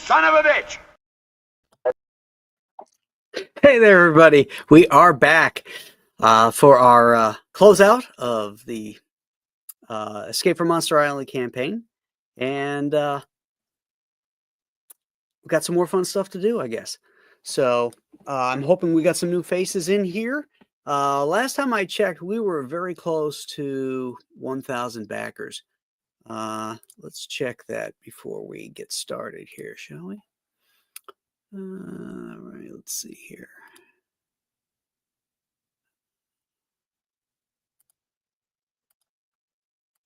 son of a bitch! Hey there, everybody. We are back for our closeout of the Escape from Monster Island campaign. And we've got some more fun stuff to do, I guess. So I'm hoping we got some new faces in here. Last time I checked, we were very close to 1,000 backers. Let's check that before we get started here, shall we? All right, let's see here.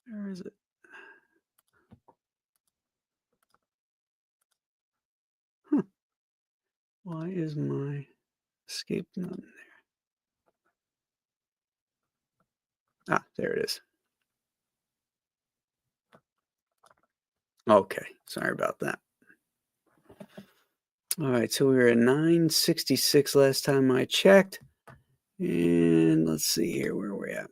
Where is it? Huh. Why is my escape not in there? Ah, there it is. Okay, sorry about that. All right, so we were at 966 last time I checked. And let's see here where we're at.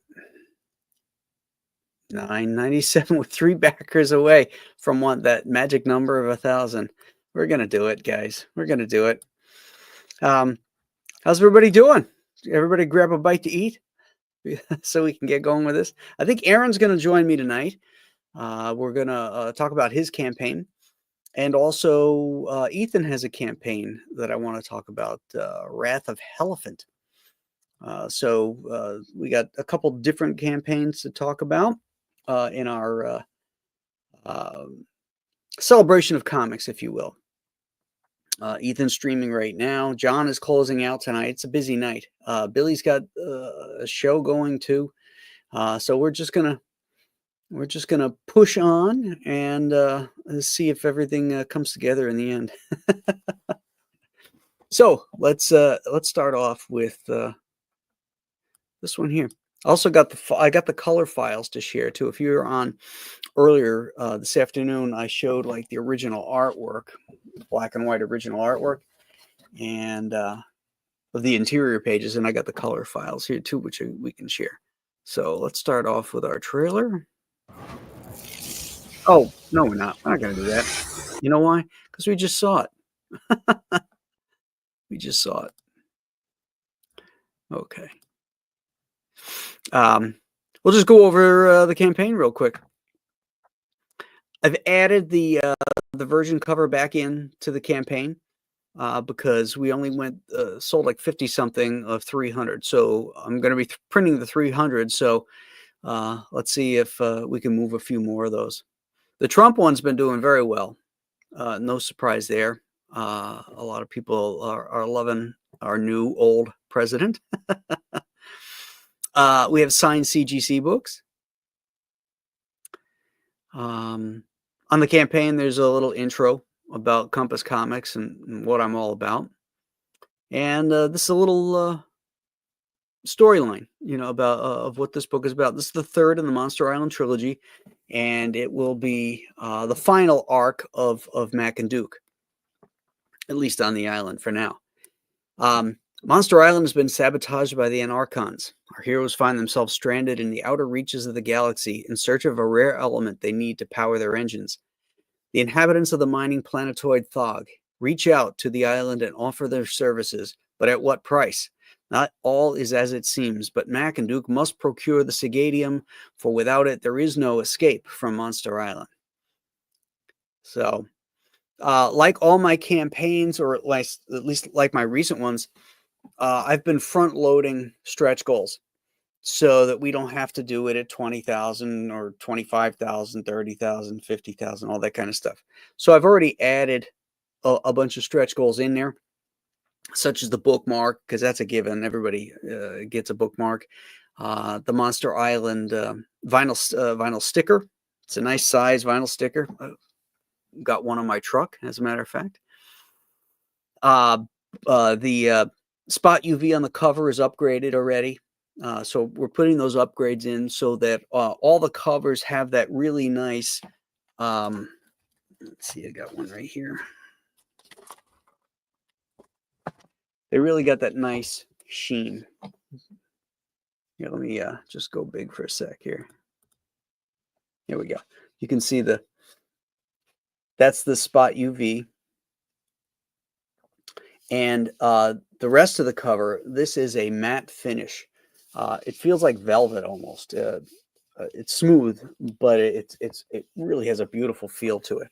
997 with 3 backers away from that magic number of 1,000. We're gonna do it, guys. We're gonna do it. How's everybody doing? Everybody grab a bite to eat so we can get going with this. I think Aaron's gonna join me tonight. We're gonna talk about his campaign, and also Ethan has a campaign that I want to talk about, Wrath of Elephant. So we got a couple different campaigns to talk about in our celebration of comics, if you will. Ethan's streaming right now. John is closing out tonight. It's a busy night. Billy's got a show going too. So we're just gonna push on and see if everything comes together in the end. So let's start off with this one here. Also I got the color files to share too. If you were on earlier this afternoon, I showed like the original artwork, black and white original artwork, and of the interior pages, and I got the color files here too, which we can share. So let's start off with our trailer. Oh, no, we're not. We're not going to do that. You know why? Because we just saw it. We just saw it. Okay. We'll just go over the campaign real quick. I've added the version cover back in to the campaign because we only sold like 50 something of 300. So I'm going to be printing the 300. So let's see if we can move a few more of those. The Trump one's been doing very well. No surprise there. A lot of people are loving our new old president. We have signed CGC books. On the campaign, there's a little intro about Compass Comics and what I'm all about. And this is a little storyline, about of what this book is about. This is the third in the Monster Island trilogy, and it will be the final arc of Mac and Duke, at least on the island for now. Monster Island has been sabotaged by the Anarchons. Our heroes find themselves stranded in the outer reaches of the galaxy in search of a rare element they need to power their engines. The inhabitants of the mining planetoid Thog reach out to the island and offer their services, but at what price? Not all is as it seems, but Mac and Duke must procure the Sagadium, for without it there is no escape from Monster Island. So, like all my campaigns, or at least like my recent ones, I've been front loading stretch goals so that we don't have to do it at 20,000 or 25,000, 30,000, 50,000, all that kind of stuff. So I've already added a bunch of stretch goals in there, such as the bookmark, because that's a given. Everybody gets a bookmark. The Monster Island vinyl sticker. It's a nice size vinyl sticker. Got one on my truck, as a matter of fact. The spot UV on the cover is upgraded already. So we're putting those upgrades in so that all the covers have that really nice, let's see, I got one right here. They really got that nice sheen. Here, let me just go big for a sec here. Here we go. You can see that's the spot UV. And the rest of the cover, this is a matte finish. It feels like velvet almost. It's smooth, but it really has a beautiful feel to it.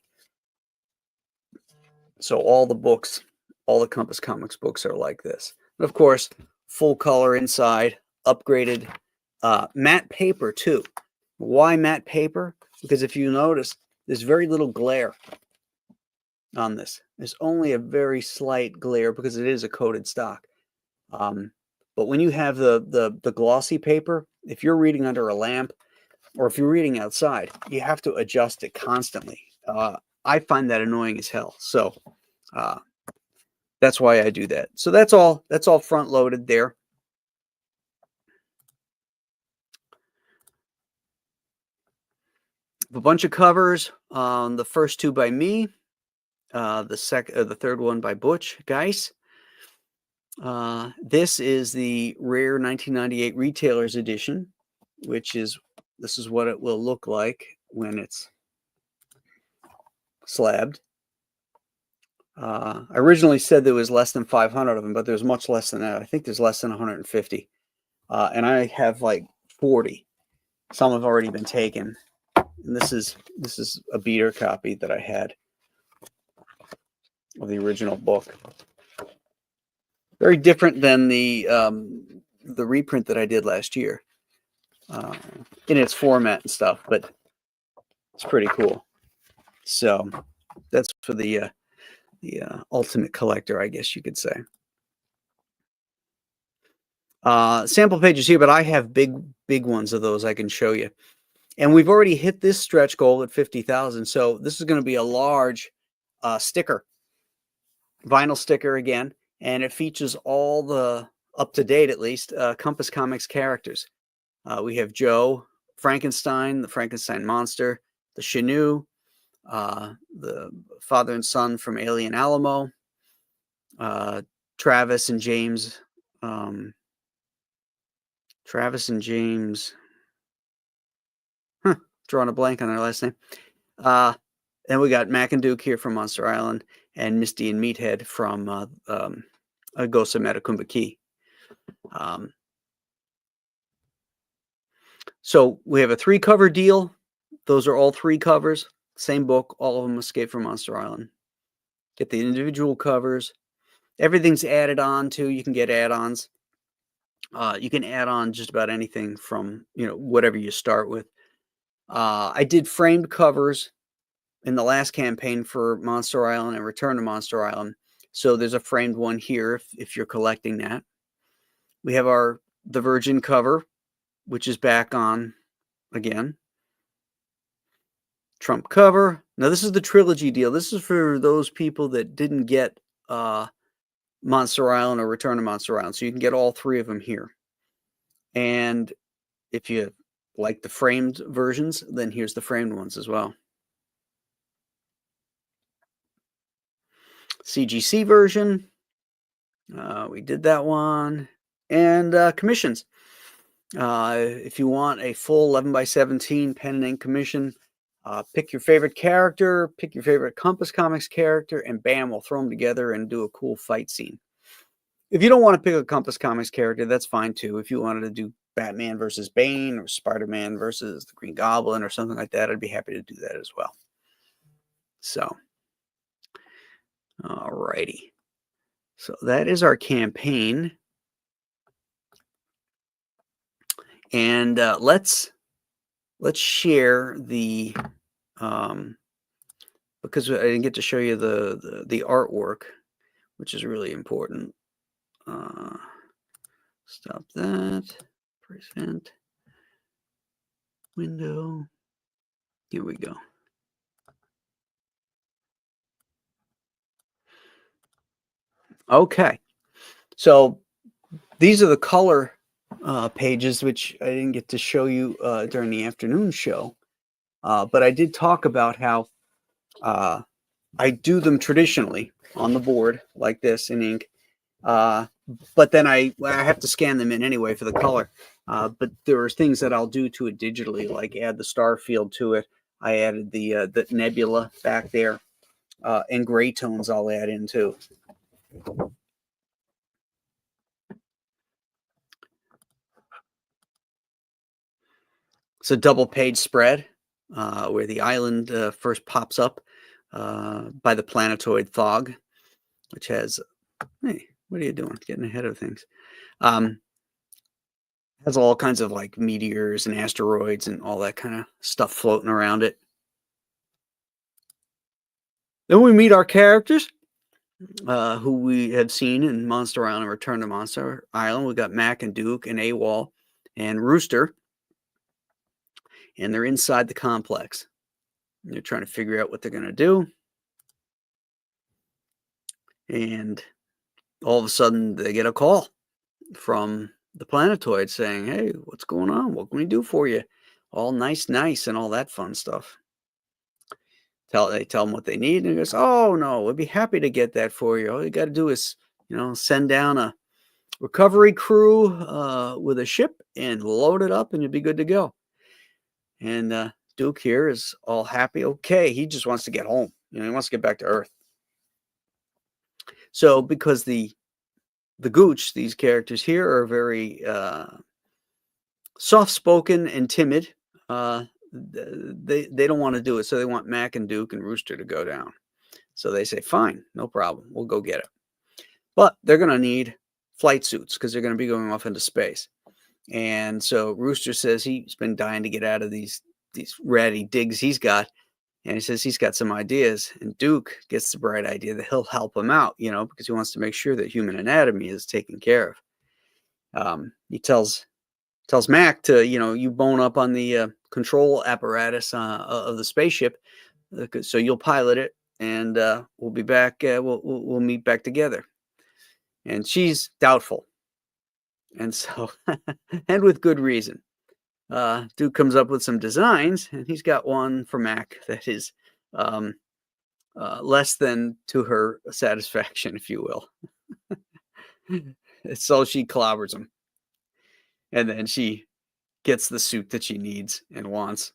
So all the books, all the Compass Comics books are like this. And of course, full color inside, upgraded matte paper too. Why matte paper? Because if you notice, there's very little glare on this. There's only a very slight glare because it is a coated stock. But when you have the glossy paper, if you're reading under a lamp or if you're reading outside, you have to adjust it constantly. I find that annoying as hell. So that's why I do that. So that's all front loaded there. A bunch of covers. The first two by me. The third one by Butch Geis. This is the rare 1998 Retailers Edition, this is what it will look like when it's slabbed. I originally said there was less than 500 of them, but there's much less than that. I think there's less than 150. And I have like 40. Some have already been taken. And this is a beater copy that I had of the original book. Very different than the reprint that I did last year in its format and stuff, but it's pretty cool. So that's for the ultimate collector, I guess you could say. Sample pages here, but I have big ones of those I can show you. And we've already hit this stretch goal at 50,000. So this is going to be a large sticker, vinyl sticker again. And it features all the, up to date at least, Compass Comics characters. We have Joe, Frankenstein, the Frankenstein monster, the Chenoo, the father and son from Alien Alamo, Travis and James. Drawing a blank on their last name. Then we got Mac and Duke here from Monster Island, and Misty and Meathead from Ghost of Metakumba Key. So we have a 3-cover deal. Those are all 3 covers. Same book. All of them Escape from Monster Island. Get the individual covers. Everything's added on too. You can get add-ons. You can add on just about anything from, whatever you start with. I did framed covers in the last campaign for Monster Island and Return to Monster Island. So there's a framed one here if you're collecting that. We have the Virgin cover, which is back on again. Trump cover. Now this is the trilogy deal. This is for those people that didn't get Monster Island or Return to Monster Island. So you can get all 3 of them here. And if you like the framed versions, then here's the framed ones as well. CGC version. We did that one. And commissions. If you want a full 11x17 pen and ink commission, pick your favorite character, pick your favorite Compass Comics character, and bam, we'll throw them together and do a cool fight scene. If you don't want to pick a Compass Comics character, that's fine too. If you wanted to do Batman versus Bane or Spider-Man versus the Green Goblin or something like that, I'd be happy to do that as well. So, alrighty. So that is our campaign. And let's share the because I didn't get to show you the artwork, which is really important. Stop that. Present window. Here we go. Okay, so these are the color pages, which I didn't get to show you during the afternoon show, but I did talk about how I do them traditionally on the board like this in ink, but then I have to scan them in anyway for the color. But there are things that I'll do to it digitally, like add the star field to it. I added the nebula back there, and gray tones I'll add in too. It's a double page spread where the island first pops up by the planetoid fog, which has, hey, what are you doing? Getting ahead of things. Um, has all kinds of like meteors and asteroids and all that kind of stuff floating around it. Then we meet our characters who we have seen in Monster Island Return to Monster Island. We got Mac and Duke and AWOL and Rooster, and they're inside the complex. They're trying to figure out what they're going to do. And all of a sudden, they get a call from the planetoid saying, "Hey, what's going on? What can we do for you?" All nice, nice, and all that fun stuff. They tell them what they need, and he goes, "Oh no, we'd be happy to get that for you. All you got to do is, send down a recovery crew with a ship and load it up, and you'll be good to go." And Duke here is all happy. Okay, he just wants to get home. He wants to get back to Earth. So because the Gooch, these characters here are very soft-spoken and timid. They don't want to do it, so they want Mac and Duke and Rooster to go down. So they say, "Fine, no problem, we'll go get it." But they're going to need flight suits because they're going to be going off into space. And so Rooster says he's been dying to get out of these ratty digs he's got, and he says he's got some ideas. And Duke gets the bright idea that he'll help him out, because he wants to make sure that human anatomy is taken care of. He tells Mac to, you bone up on the control apparatus of the spaceship, so you'll pilot it, and we'll be back. We'll meet back together. And she's doubtful, and so and with good reason. Duke comes up with some designs, and he's got one for Mac that is less than to her satisfaction, if you will. So she clobbers him, and then she gets the suit that she needs and wants.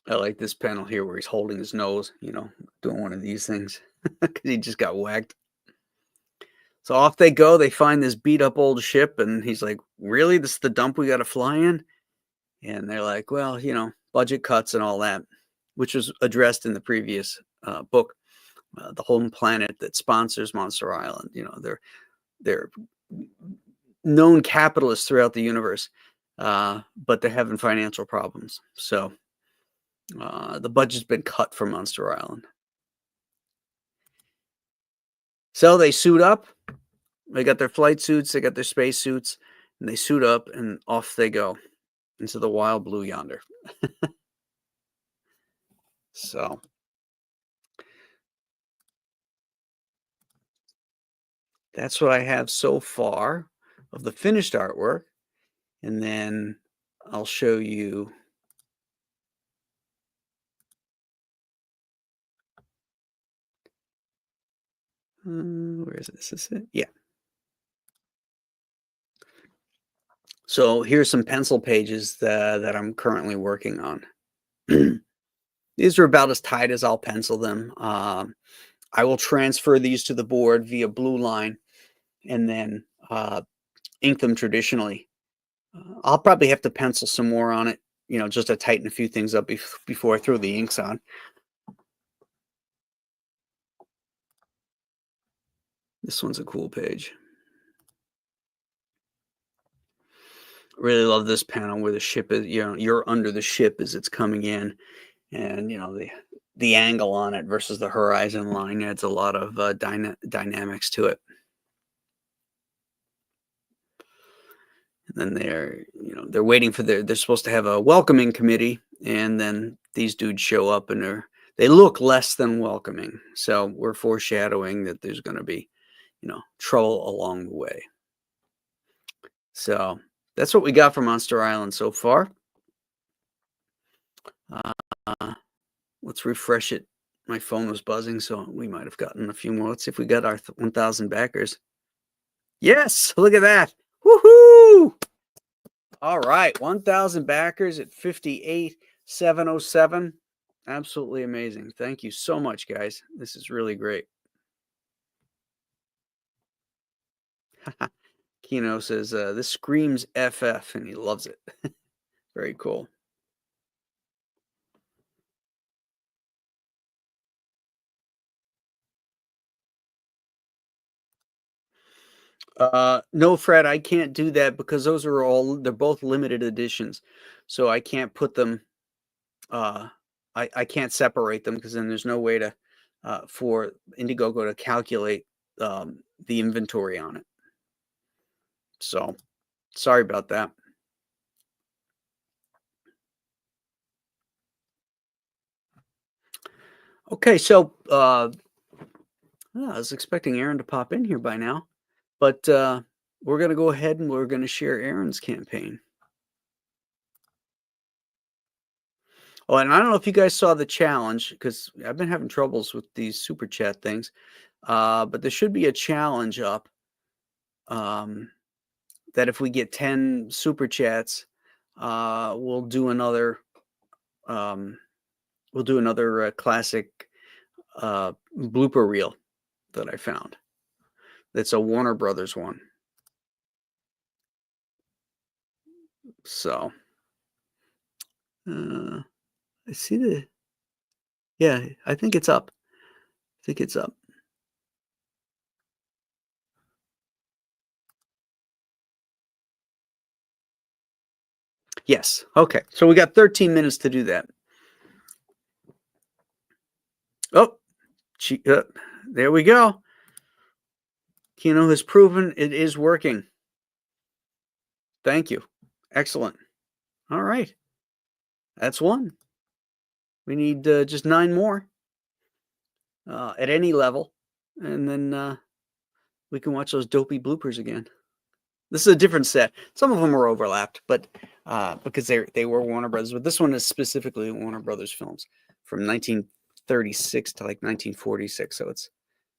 I like this panel here where he's holding his nose, doing one of these things because he just got whacked. So off they go. They find this beat up old ship, and he's like, "Really? This is the dump we got to fly in?" And they're like, "Well, budget cuts and all that," which was addressed in the previous book. The home planet that sponsors Monster Island. They're known capitalists throughout the universe, but they're having financial problems. So the budget's been cut for Monster Island. So they suit up. They got their flight suits. They got their space suits. And they suit up, and off they go into the wild blue yonder. So that's what I have so far of the finished artwork. And then I'll show you. Where is this? Is it? Yeah. So here's some pencil pages that I'm currently working on. These are about as tight as I'll pencil them. I will transfer these to the board via blue line and then ink them traditionally. I'll probably have to pencil some more on it, just to tighten a few things up before I throw the inks on. This one's a cool page. Really love this panel where the ship is, you're under the ship as it's coming in, and the angle on it versus the horizon line adds a lot of dynamics to it. And then they're waiting for they're supposed to have a welcoming committee, and then these dudes show up and they look less than welcoming. So we're foreshadowing that there's going to be, trouble along the way. So that's what we got from Monster Island so far. Let's refresh it. My phone was buzzing, so we might have gotten a few more. Let's see if we got our 1,000 backers. Yes, look at that. Woohoo! All right, 1,000 backers at 58,707. Absolutely amazing. Thank you so much, guys. This is really great. Keno says, "This screams FF," and he loves it. Very cool. No, Fred, I can't do that because they're both limited editions, so I can't put them. Uh, I can't separate them because then there's no way to for Indiegogo to calculate the inventory on it. So sorry about that. Okay, so I was expecting Aaron to pop in here by now, but we're going to go ahead and we're going to share Aaron's campaign. Oh, and I don't know if you guys saw the challenge because I've been having troubles with these super chat things, but there should be a challenge up that if we get 10 super chats, we'll do another classic blooper reel that I found. That's a Warner Brothers one. So, I see yeah, I think it's up. I think it's up. Yes. Okay. So we got 13 minutes to do that. Oh, there we go. Keno has proven it is working. Thank you. Excellent. All right. That's one. We need just 9 more at any level. And then we can watch those dopey bloopers again. This is a different set. Some of them are overlapped, but because they were Warner Brothers. But this one is specifically Warner Brothers films from 1936 to like 1946. So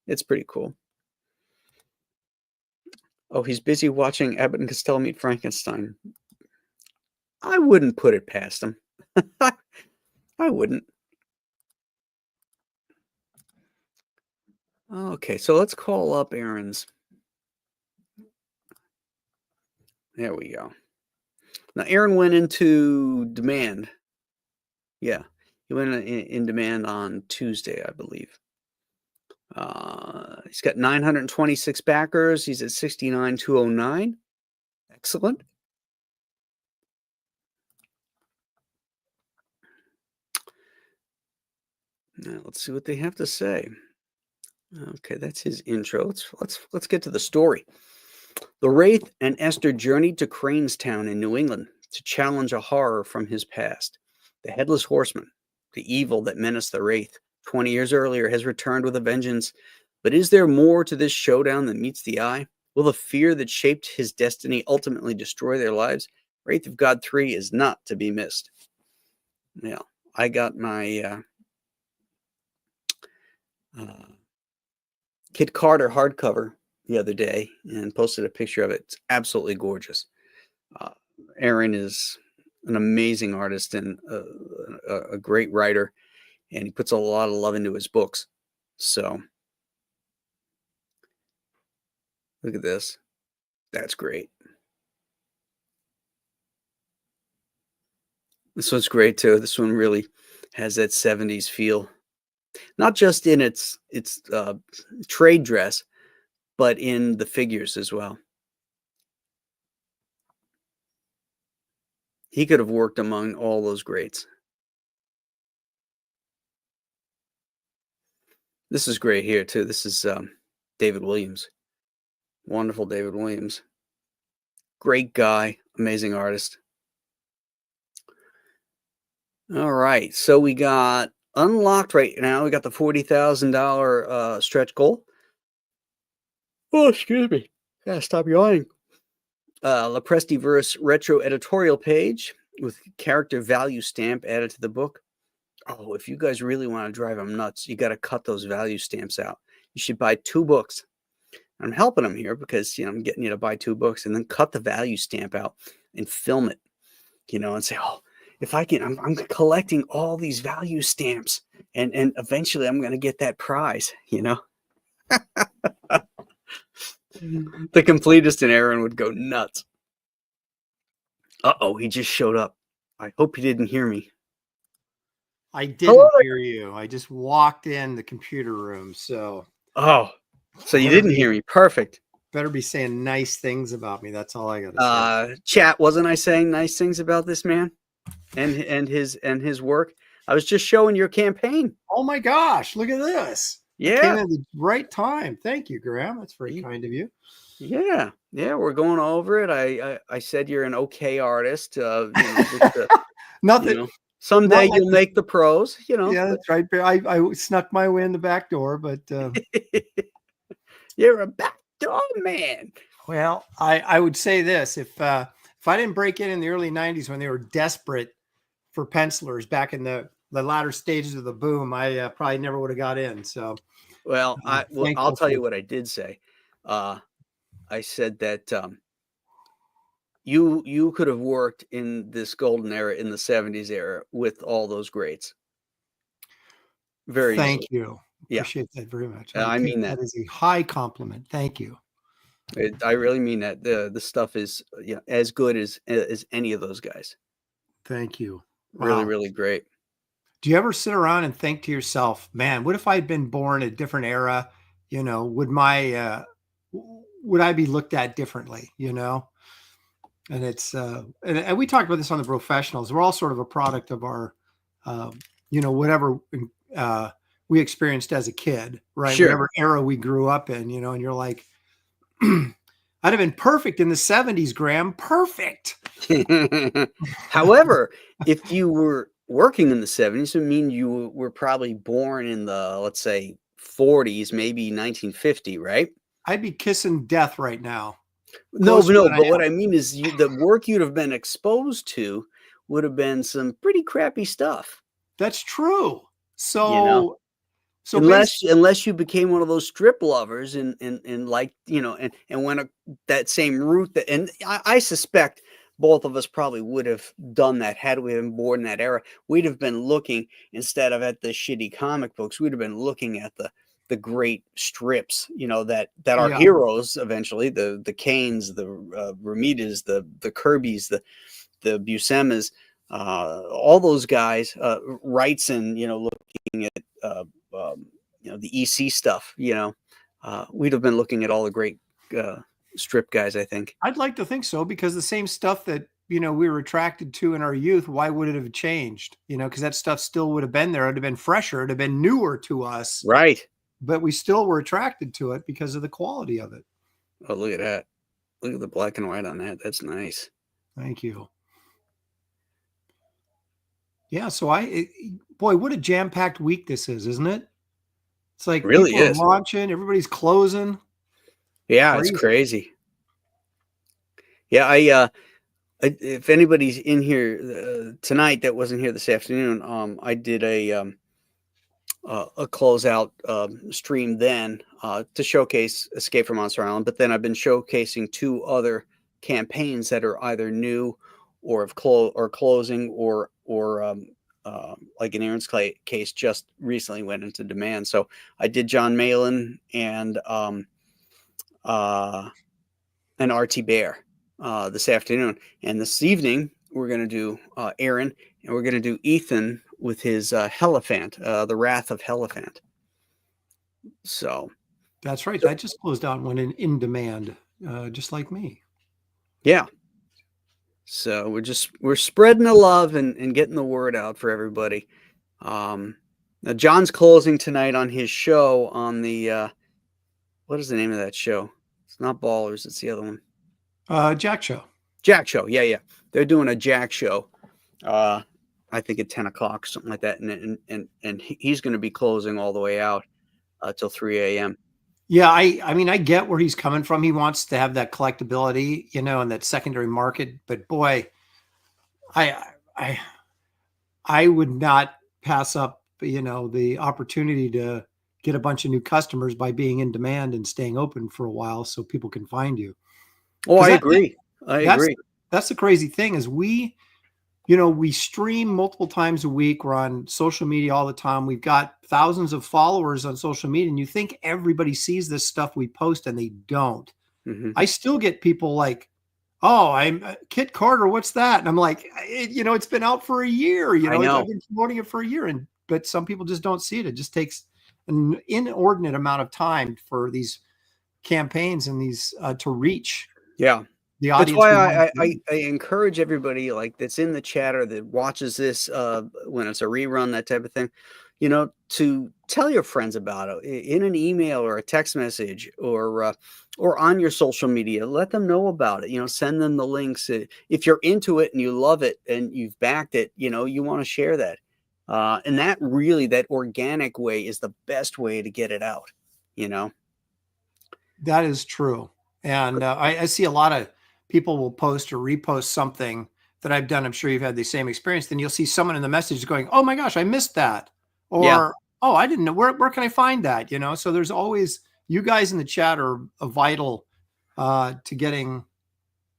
it's pretty cool. Oh, he's busy watching Abbott and Costello Meet Frankenstein. I wouldn't put it past him. I wouldn't. Okay, so let's call up Aaron's. There we go. Now, Aaron went into demand. Yeah, he went in demand on Tuesday, I believe. He's got 926 backers. He's at 69,209. Excellent. Now let's see what they have to say. Okay, that's his intro. Let's get to the story. The Wraith and Esther journeyed to Cranestown in New England to challenge a horror from his past. The Headless Horseman, the evil that menaced the Wraith 20 years earlier, has returned with a vengeance. But is there more to this showdown than meets the eye? Will the fear that shaped his destiny ultimately destroy their lives? Wraith of God 3 is not to be missed. Now, I got my Kit Carter hardcover the other day and posted a picture of it. It's absolutely gorgeous. Aaron is an amazing artist and a great writer, and he puts a lot of love into his books. So look at this. That's great. This one's great too. This one really has that 70s feel. Not just in its trade dress, but in the figures as well. He could have worked among all those greats. This is great here too. This is David Williams. Wonderful David Williams. Great guy, amazing artist. All right, so we got unlocked right now. We got the $40,000 stretch goal. Oh, excuse me. Gotta stop yawning. Leprestiverse retro editorial page with character value stamp added to the book. Oh, if you guys really want to drive them nuts, you got to cut those value stamps out. You should buy 2 books. I'm helping them here because I'm getting you to buy 2 books and then cut the value stamp out and film it, and say, oh, if I can, I'm collecting all these value stamps and eventually I'm going to get that prize, The completist in Aaron would go nuts. Uh-oh, he just showed up. I hope he didn't hear me. I Hello didn't there. hear you. I just walked in the computer room, so Oh, so you better didn't be hear me. Perfect. better be saying nice things about me. That's all I got to say. Chat, wasn't I saying nice things about this man and his work? I was just showing your campaign. Oh my gosh, look at this. I came Yeah. in at the right time. Thank you, Graham. That's very kind of you. Yeah. Yeah, we're going over it. I said you're an okay artist. Nothing. Someday Not like you'll this. make the pros, Yeah, that's right. I snuck my way in the back door, but you're a backdoor man. well, I would say this: if I didn't break in the early '90s when they were desperate for pencilers back in the latter stages of the boom, I probably never would have got in. So, Well, I'll thankful tell for. you what I did say. I said that you could have worked in this golden era in the 70s era with all those greats very Thank easily. you. Yeah, Appreciate that very much. I I take mean that that. as a high compliment. Thank you. I really mean that. The stuff is as good as any of those guys. Thank you. Really, Wow. really great. Do you ever sit around and think to yourself, man, what if I'd been born a different era? Would I be looked at differently? And it's and we talked about this on the professionals. We're all sort of a product of our whatever uh we experienced as a kid, right? Sure. Whatever era we grew up in, and you're like, I'd have been perfect in the 70s, Graham. Perfect. However, if you were working in the 70s, I mean, you were probably born in the, let's say, 40s, maybe 1950, right? I'd be kissing death right now. No, Closer but no, than I but am. what I mean is the work you'd have been exposed to would have been some pretty crappy stuff, That's true. you know? So basically, Unless you became one of those strip lovers and like, and went that same route and I suspect both of us probably would have done that had we been born in that era. We'd have been looking instead of at the shitty comic books, we'd have been looking at the great strips, that are yeah, heroes eventually, the Kanes, the Ramitas, the Kirbys, the Buscema's, all those guys, Wrightson, looking at the EC stuff. We'd have been looking at all the great strip guys. I think. I'd like to think so because the same stuff that we were attracted to in our youth, why would it have changed? Because that stuff still would have been there. It'd have been fresher. It'd have been newer to us, Right. but we still were attracted to it because of the quality of it. Oh, look at that! Look at the black and white on that. That's nice. Thank you. Yeah. So boy, what a jam-packed week this is, isn't it? It's like Really people are is. launching, everybody's closing. Yeah, it's crazy. Yeah, if anybody's in here tonight that wasn't here this afternoon, I did a closeout stream then to showcase Escape from Monster Island, but then I've been showcasing two other campaigns that are either new or closing or like in Aaron's case just recently went into demand. So I did John Malin and RT Bear this afternoon, and this evening we're going to do Aaron, and we're going to do Ethan with his Helephant, the Wrath of Helephant. So that's right. That just closed out and went in demand, just like me. Yeah. So we're spreading the love and getting the word out for everybody. Now John's closing tonight on his show on the what is the name of that show? It's not Ballers, it's the other one. Jack Show. Jack Show. Yeah. They're doing a Jack Show. I think at 10 o'clock, something like that. And he's going to be closing all the way out till 3 a.m. Yeah, I mean, I get where he's coming from. He wants to have that collectability, and that secondary market. But boy, I would not pass up, the opportunity to get a bunch of new customers by being in demand and staying open for a while so people can find you. Oh, I agree. I agree. That's the crazy thing is we stream multiple times a week. We're on social media all the time. We've got thousands of followers on social media, and you think everybody sees this stuff we post, and they don't. Mhm. I still get people like, "Oh, I'm Kit Carter. What's that?" And I'm like, it's been out for a year. I I've know. been promoting it for a year, and but some people just don't see it. It just takes an inordinate amount of time for these campaigns and these to reach Yeah. the That's audience why we want I to I reach. I encourage everybody, like, that's in the chat or that watches this, when it's a rerun, that type of thing, to tell your friends about it in an email or a text message or on your social media. Let them know about it, send them the links. If you're into it and you love it and you've backed it, you wanna share that. And that organic way is the best way to get it out, you know? That is true. And I see a lot of people will post or repost something that I've done. I'm sure you've had the same experience. Then you'll see someone in the message going, "Oh my gosh, I missed that," Yeah. or "Oh, I didn't know where can I find that?" So there's always you guys in the chat are a vital to getting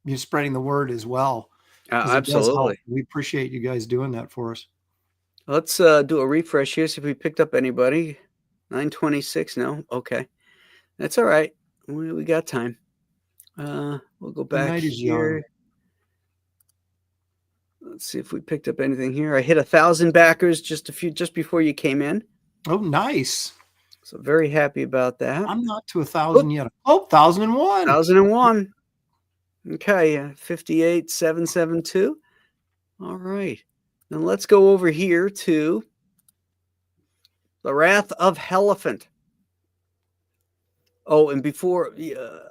you spreading the word as well because it does help. Absolutely. We appreciate you guys doing that for us. Let's do a refresh here, see if we picked up anybody. 9:26. No? Okay. That's all right. We got time. We'll go The back night is young. here. Let's see if we picked up anything here. I hit 1,000 backers just before you came in. Oh, nice. So very happy about that. I'm not to a Oh, thousand yet. Oh, 1,001. 1,001. Okay, 58,772. All right. Then let's go over here to The Wrath of Helephant. Oh, and before,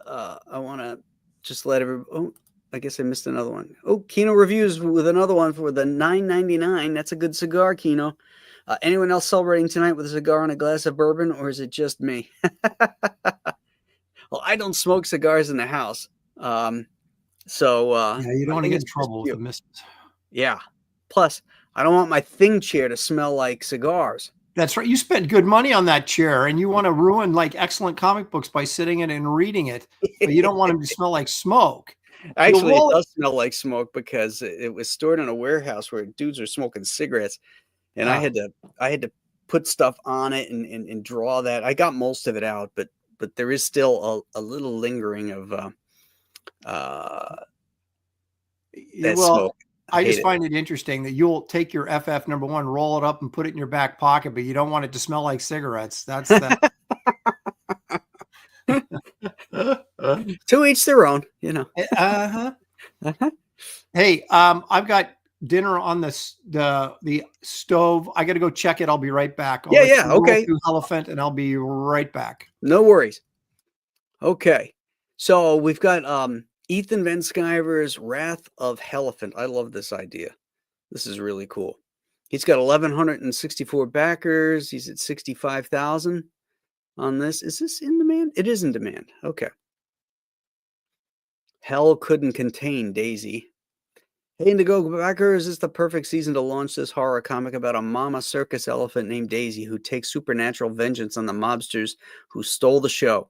I wanna just let every oh, I guess I missed another one. Oh, Kino Reviews with another one for the 9.99. That's a good cigar, Kino. Anyone else celebrating tonight with a cigar and a glass of bourbon, or is it just me? Well, I don't smoke cigars in the house, so, Yeah, you don't I want to think get it's in just trouble with you. the missus. Yeah. Plus, I don't want my thing chair to smell like cigars. That's right. You spent good money on that chair, and you want to ruin like excellent comic books by sitting in it and reading it, but you don't want them to smell like smoke. You'll Actually, it roll it. does smell like smoke because it was stored in a warehouse where dudes were smoking cigarettes. And Oh, I had to put stuff on it and draw that. I got most of it out, but there is still a little lingering of uh, that well, smoke. I I hate just it. find it interesting that you'll take your FF number one, roll it up, and put it in your back pocket, but you don't want it to smell like cigarettes. That's that. To each their own. Uh-huh. Uh-huh. Hey, I've got dinner on the stove. I got to go check it. I'll be right back. I'll Yeah, let yeah. you roll Okay. through Elephant, and I'll be right back. No worries. Okay. So we've got Ethan Van Sciver's Wrath of Helephant. I love this idea. This is really cool. He's got 1,164 backers. He's at 65,000 on this. Is this in demand? It is in demand. Okay. Hell couldn't contain Daisy. Hey, Indigo backers, this is the perfect season to launch this horror comic about a mama circus elephant named Daisy who takes supernatural vengeance on the mobsters who stole the show.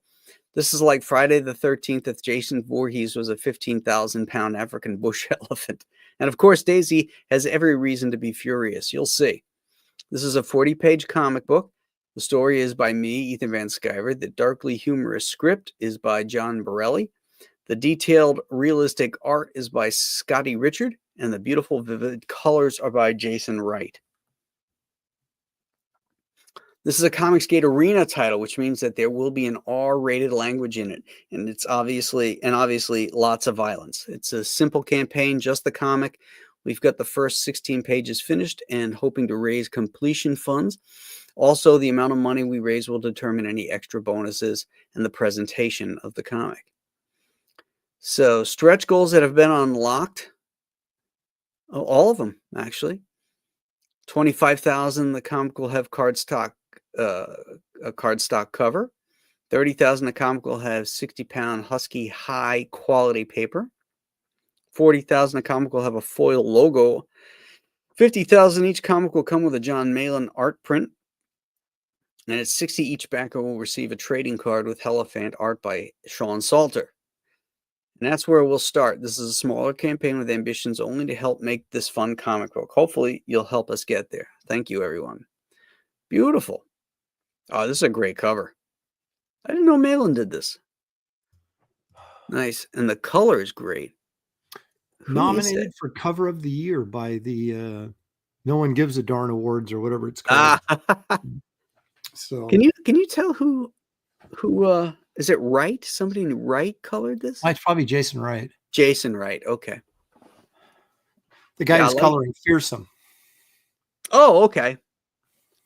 This is like Friday the 13th if Jason Voorhees was a 15,000-pound African bush elephant. And of course, Daisy has every reason to be furious. You'll see. This is a 40-page comic book. The story is by me, Ethan Van Sciver. The darkly humorous script is by John Borelli. The detailed, realistic art is by Scotty Richard, and the beautiful, vivid colors are by Jason Wright. This is a Comicsgate Arena title, which means that there will be an R-rated language in it, and it's obviously lots of violence. It's a simple campaign, just the comic. We've got the first 16 pages finished and hoping to raise completion funds. Also, the amount of money we raise will determine any extra bonuses and the presentation of the comic. So, stretch goals that have been unlocked. Oh, all of them, actually. 25,000, the comic will have a cardstock cover. 30,000, the comic will have 60-pound Husky high quality paper. 40,000, the comic will have a foil logo. 50,000, each comic will come with a John Malin art print. And at 60, each backer will receive a trading card with Helephant art by Sean Salter. And that's where we'll start. This is a smaller campaign with ambitions only to help make this fun comic book. Hopefully, you'll help us get there. Thank you, everyone. Beautiful. Oh, this is a great cover. I didn't know Malin did this. Nice. And the color is great. Who is that? Nominated for cover of the year by the No One Gives a Darn Awards or whatever it's called. Ah, So can you tell who is it Wright? Somebody in Wright colored this? it's probably Jason Wright, Jason Wright. Okay. the guy Yeah, I who's like. coloring Fearsome. Oh, okay.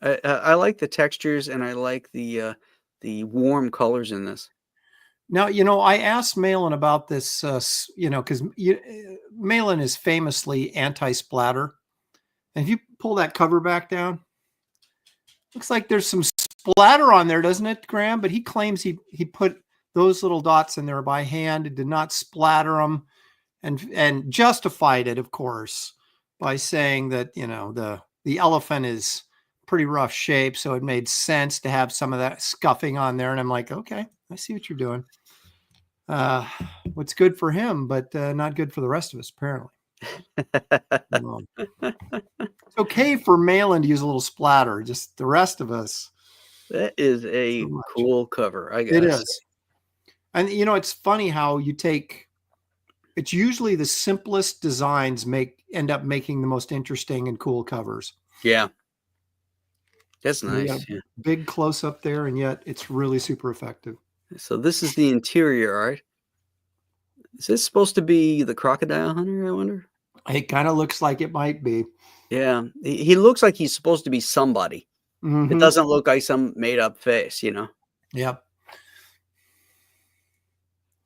I like the textures and I like the warm colors in this. Now, I asked Malin about this, because Malin is famously anti-splatter. And if you pull that cover back down, looks like there's some splatter on there, doesn't it, Graham? But he claims he put those little dots in there by hand and did not splatter them, and justified it, of course, by saying that the elephant is pretty rough shape, so it made sense to have some of that scuffing on there. And I'm like, okay, I see what you're doing. What's good for him, but not good for the rest of us, apparently. It's okay for Malin to use a little splatter, just the rest of us. That is a cool cover, I guess. It is. And it's funny how it's usually the simplest designs end up making the most interesting and cool covers. Yeah. That's nice. Yeah. Big close up there, and yet it's really super effective. So this is the interior art. Is this supposed to be the crocodile hunter, I wonder? It kind of looks like it might be. Yeah. He looks like he's supposed to be somebody. Mm-hmm. It doesn't look like some made up face, Yep.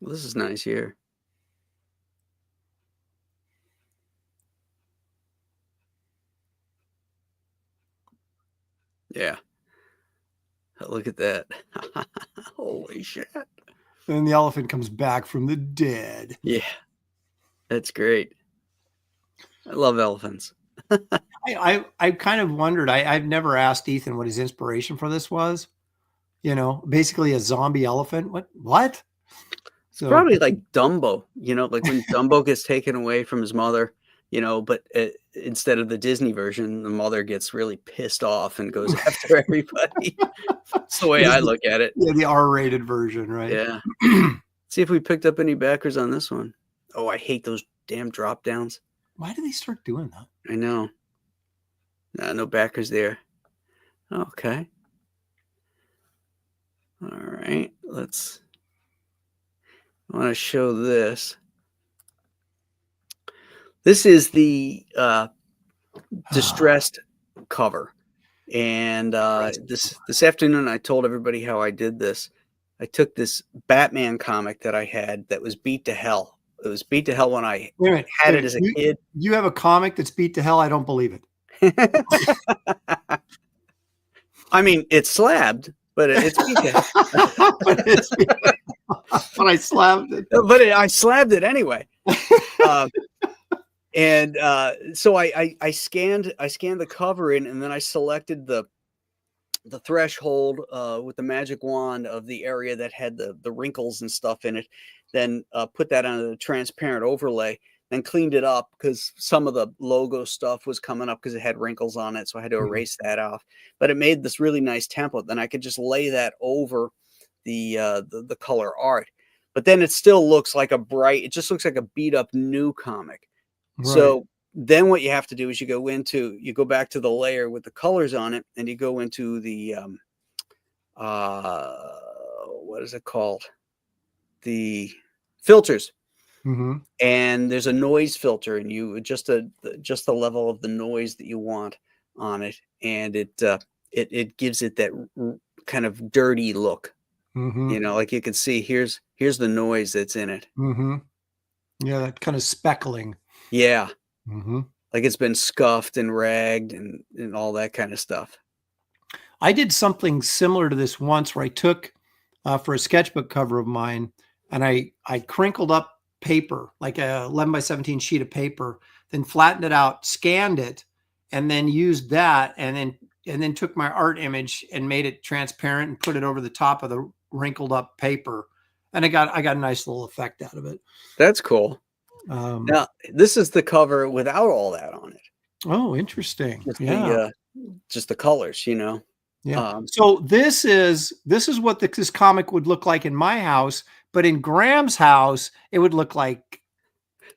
Well, this is nice here. Yeah. Look at that. Holy shit. And the elephant comes back from the dead. Yeah. That's great. I love elephants. I kind of wondered. I've never asked Ethan what his inspiration for this was. Basically a zombie elephant. What? So probably like Dumbo, like when Dumbo gets taken away from his mother, but instead of the Disney version, the mother gets really pissed off and goes after everybody. That's the way I look at it. Yeah, the R-rated version, right? Yeah. See if we picked up any backers on this one. Oh, I hate those damn drop downs. Why do they start doing that? I know. No backers there. Okay. All right. I want to show this. This is the distressed cover. And this afternoon, I told everybody how I did this. I took this Batman comic that I had that was beat to hell. It was beat to hell when I had it as a kid. You have a comic that's beat to hell? I don't believe it. I mean, it's slabbed, but it's beat to hell. But I slabbed it. But I slabbed it anyway. And so I scanned the cover in, and then I selected the threshold with the magic wand of the area that had the wrinkles and stuff in it. Then put that on a transparent overlay. Then cleaned it up because some of the logo stuff was coming up because it had wrinkles on it, so I had to erase that off. But it made this really nice template. Then I could just lay that over the color art. But then it still looks like it just looks like a beat up new comic. Right. So then what you have to do is you go back to the layer with the colors on it, and you go into the what is it called? The filters. Mm-hmm. And there's a noise filter, and you adjust the level of the noise that you want on it, and it gives it that kind of dirty look. Mm-hmm. Like you can see here's the noise that's in it. Mm-hmm. Yeah, that kind of speckling. Yeah. Mm-hmm. Like it's been scuffed and ragged and all that kind of stuff. I did something similar to this once where I took for a sketchbook cover of mine, and I crinkled up paper, like a 11 by 17 sheet of paper, then flattened it out, scanned it, and then used that, and then took my art image and made it transparent and put it over the top of the wrinkled up paper, and I got a nice little effect out of it. That's cool. Now this is the cover without all that on it. Oh, interesting. Just the colors, Yeah. So this is what this comic would look like in my house, But in Graham's house, it would look like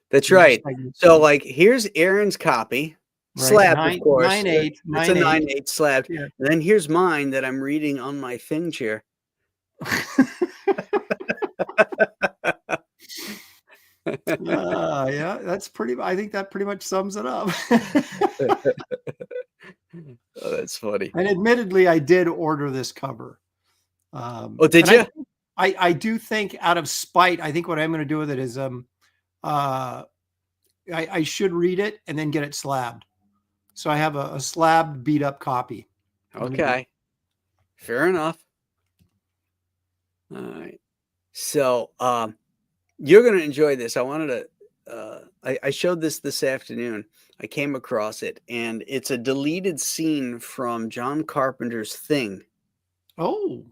That's you just right. like So, like, here's Aaron's copy, right slabbed, of nine course. nine eight It's a nine eight. 9/8 slabbed. Yeah. And then here's mine that I'm reading on my thing chair. Yeah, that's pretty. I think that pretty much sums it up. Oh, that's funny. And admittedly, I did order this cover. Oh, did And you? I do think out of spite, I think what I'm going to do with it is uh, I should read it and then get it slabbed. So I have a slabbed, beat up copy. Okay. Fair enough. All right. So, you're going to enjoy this. I wanted to, I showed this afternoon. I came across it, and it's a deleted scene from John Carpenter's Thing. Oh,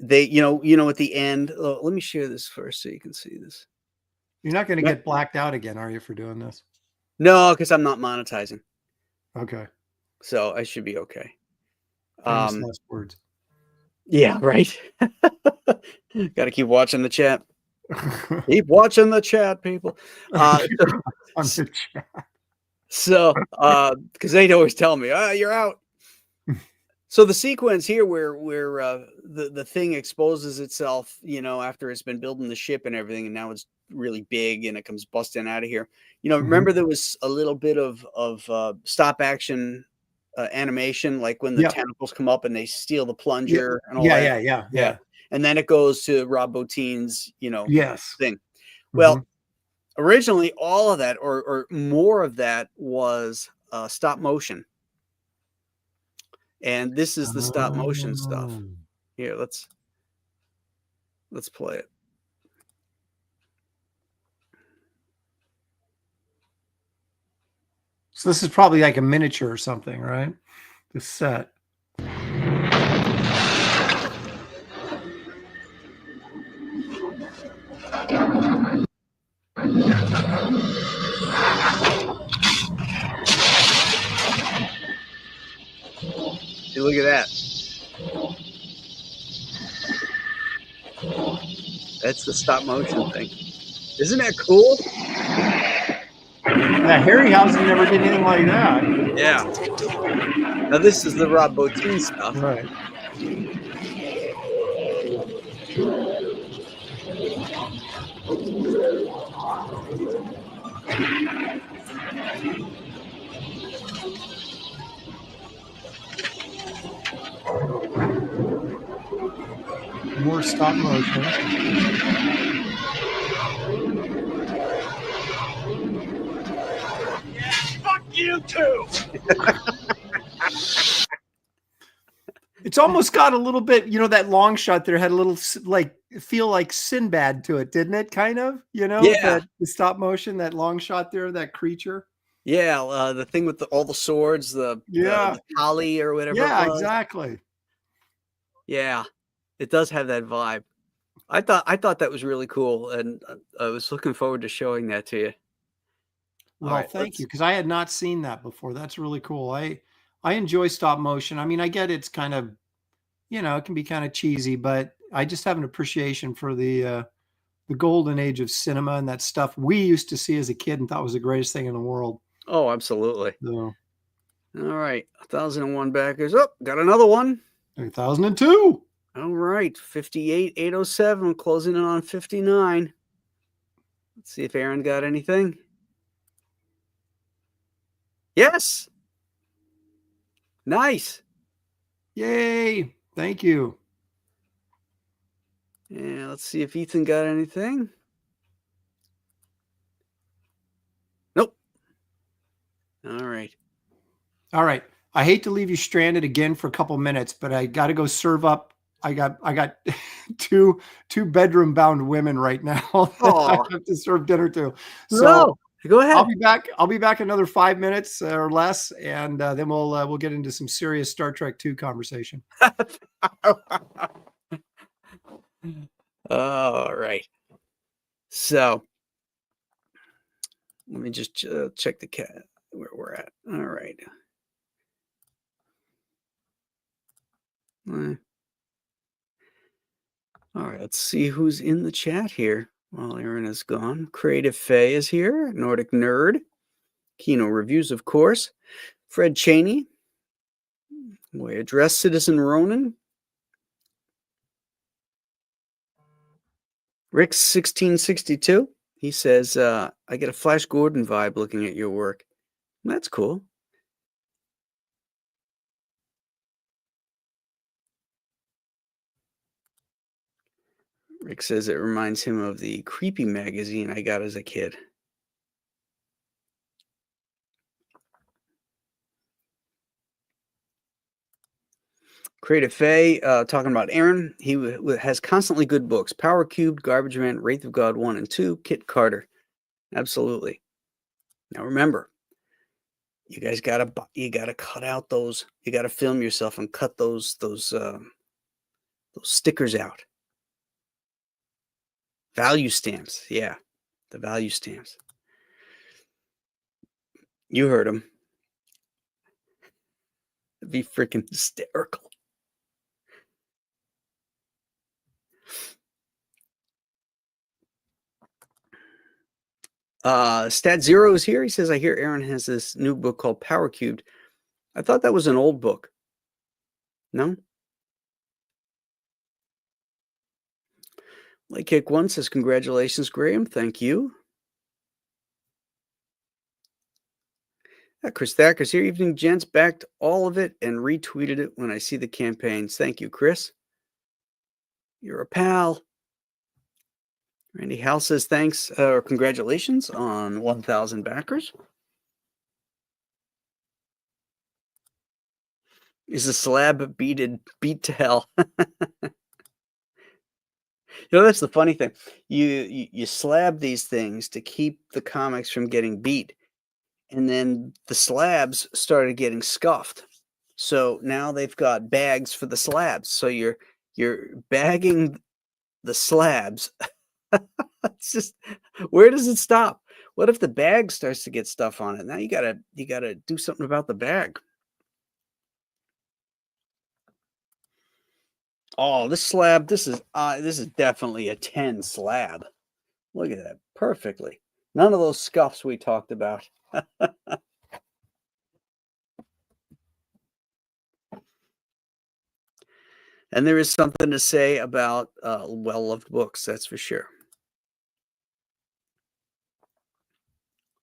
They, at the end, let me share this first so you can see this. you're not going to No, get blacked out again, are you, for doing this? no, because I'm not monetizing, Okay. so I should be okay. Famous last words. Yeah, right. Got to keep watching the chat. Keep watching the chat, people. On the chat. So, because they'd always tell me, you're out. So the sequence here where the thing exposes itself, after it's been building the ship and everything, and now it's really big and it comes busting out of here. Remember there was a little bit of stop action animation, like when the tentacles come up and they steal the plunger and all that. Yeah. And then it goes to Rob Bottin's, Yes. thing. Well, originally all of that or more of that was stop motion. And this is the stop motion stuff. Here, let's play it. So this is probably like a miniature or something, right? The set. Hey, look at that. That's the stop motion thing. Isn't that cool? Yeah, Harryhausen never did anything like that. Yeah. Now this is the Rob Bottin stuff. Right. More stop motion. Fuck you too. It's almost got a little bit, that long shot there had a little feel like Sinbad to it, didn't it? Kind of, Yeah. the stop motion, that long shot there, that creature. Yeah, the thing with all the swords, the collie or whatever. Yeah, it was. exactly. Yeah, it does have that vibe. I thought that was really cool, and I was looking forward to showing that to you. Well, right, thank you, because I had not seen that before. That's really cool. I enjoy stop motion. I mean, I get it's kind of, it can be kind of cheesy, but I just have an appreciation for the golden age of cinema and that stuff we used to see as a kid and thought was the greatest thing in the world. Oh, absolutely. So, all right, 1001 backers. Oh, got another one. 2002. All right, 58,807, closing in on 59. Let's see if Aaron got anything. Yes. Nice. Yay. Thank you. Yeah, let's see if Ethan got anything. Nope. All right. All right. I hate to leave you stranded again for a couple minutes, but I got to go serve up. I got two bedroom bound women right now. I have to serve dinner to. So go ahead. I'll be back another 5 minutes or less, and then we'll get into some serious Star Trek II conversation. All right. So let me just check the cat where we're at. All right. All right, let's see who's in the chat here while Aaron is gone. Creative Faye is here. Nordic Nerd. Kino Reviews, of course. Fred Cheney. We address Citizen Ronan. Rick's 1662. He says, I get a Flash Gordon vibe looking at your work. That's cool. Rick says it reminds him of the creepy magazine I got as a kid. Creative Faye talking about Aaron. He has constantly good books. Power Cubed, Garbage Man, Wraith of God 1 and 2, Kit Carter. Absolutely. Now remember, you guys gotta cut out those. You gotta film yourself and cut those stickers out. Value stamps. Yeah, the value stamps. You heard him. It'd be freaking hysterical. Stat Zero is here. He says, I hear Aaron has this new book called Power Cubed. I thought that was an old book. No? Lake Kick One says, congratulations, Graham. Thank you. Chris Thacker's here. Evening, gents. Backed all of it and retweeted it when I see the campaigns. Thank you, Chris. You're a pal. Randy Howell says thanks or congratulations on 1,000 backers. Is the slab beat to hell? That's the funny thing. You slab these things to keep the comics from getting beat, and then the slabs started getting scuffed. So now they've got bags for the slabs. So you're bagging the slabs. It's just, where does it stop? What if the bag starts to get stuff on it? Now you gotta do something about the bag. Oh, this slab, this is definitely a 10 slab. Look at that, perfectly. None of those scuffs we talked about. And there is something to say about well-loved books, that's for sure.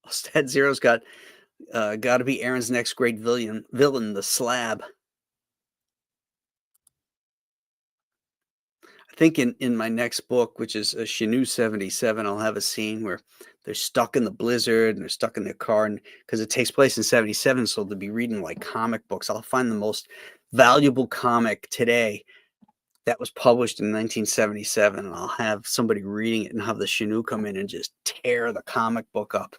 Stat Zero's got to be Aaron's next great villain, the slab. I think in my next book, which is a Chenoo 77, I'll have a scene where they're stuck in the blizzard and they're stuck in their car, and because it takes place in 77, so they'll be reading like comic books. I'll find the most valuable comic today that was published in 1977, and I'll have somebody reading it and have the Chenoo come in and just tear the comic book up.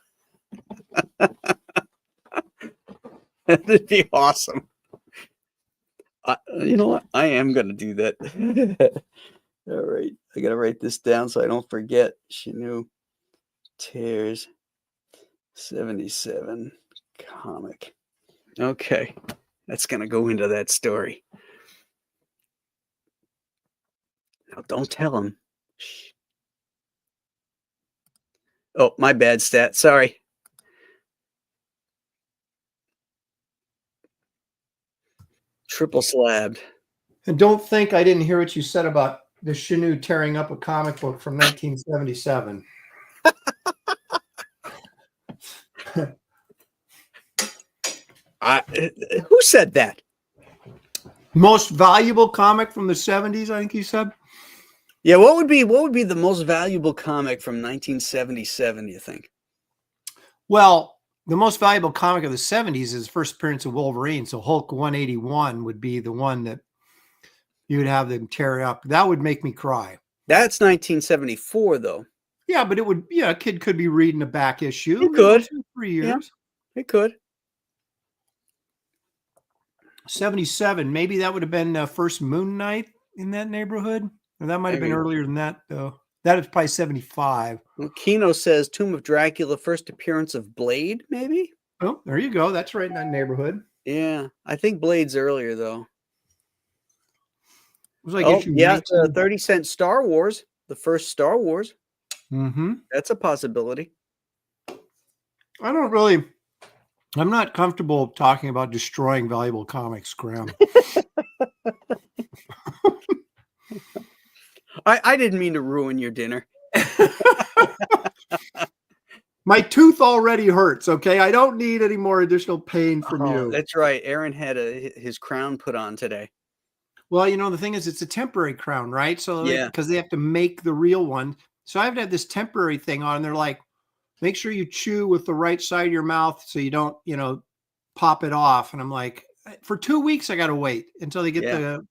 That'd be awesome. You know what? I am going to do that. All right. I got to write this down so I don't forget. Chenoo tears 77 comic. Okay. That's going to go into that story. Now, don't tell him. Shh. Oh, my bad, Stat. Sorry. Triple slabbed. And don't think I didn't hear what you said about the Chenoo tearing up a comic book from 1977. Who said that? Most valuable comic from the 70s, I think you said. Yeah, what would be the most valuable comic from 1977, you think? Well, the most valuable comic of the 70s is first appearance of Wolverine. So Hulk 181 would be the one that you would have them tear up. That would make me cry. That's 1974, though. Yeah, but it would, a kid could be reading a back issue. It could. 3 years. Yeah, it could. 77, maybe that would have been first Moon Knight in that neighborhood. Or that might have been earlier than that, though. That is probably 75. Well, Kino says Tomb of Dracula, first appearance of Blade, maybe? Oh, there you go. That's right in that neighborhood. Yeah, I think Blade's earlier, though. was like Oh, issue yeah, the 19. 30-cent Star Wars, the first Star Wars. Mm-hmm. That's a possibility. I'm not comfortable talking about destroying valuable comics, Graham. I didn't mean to ruin your dinner. My tooth already hurts, okay? I don't need any more additional pain from Oh, you. that's right. Aaron had his crown put on today. Well, the thing is, it's a temporary crown, right? So, Yeah. because they have to make the real one. So I have to have this temporary thing on. And they're like, make sure you chew with the right side of your mouth so you don't, pop it off. And I'm like, for 2 weeks, I got to wait until they get Yeah. the.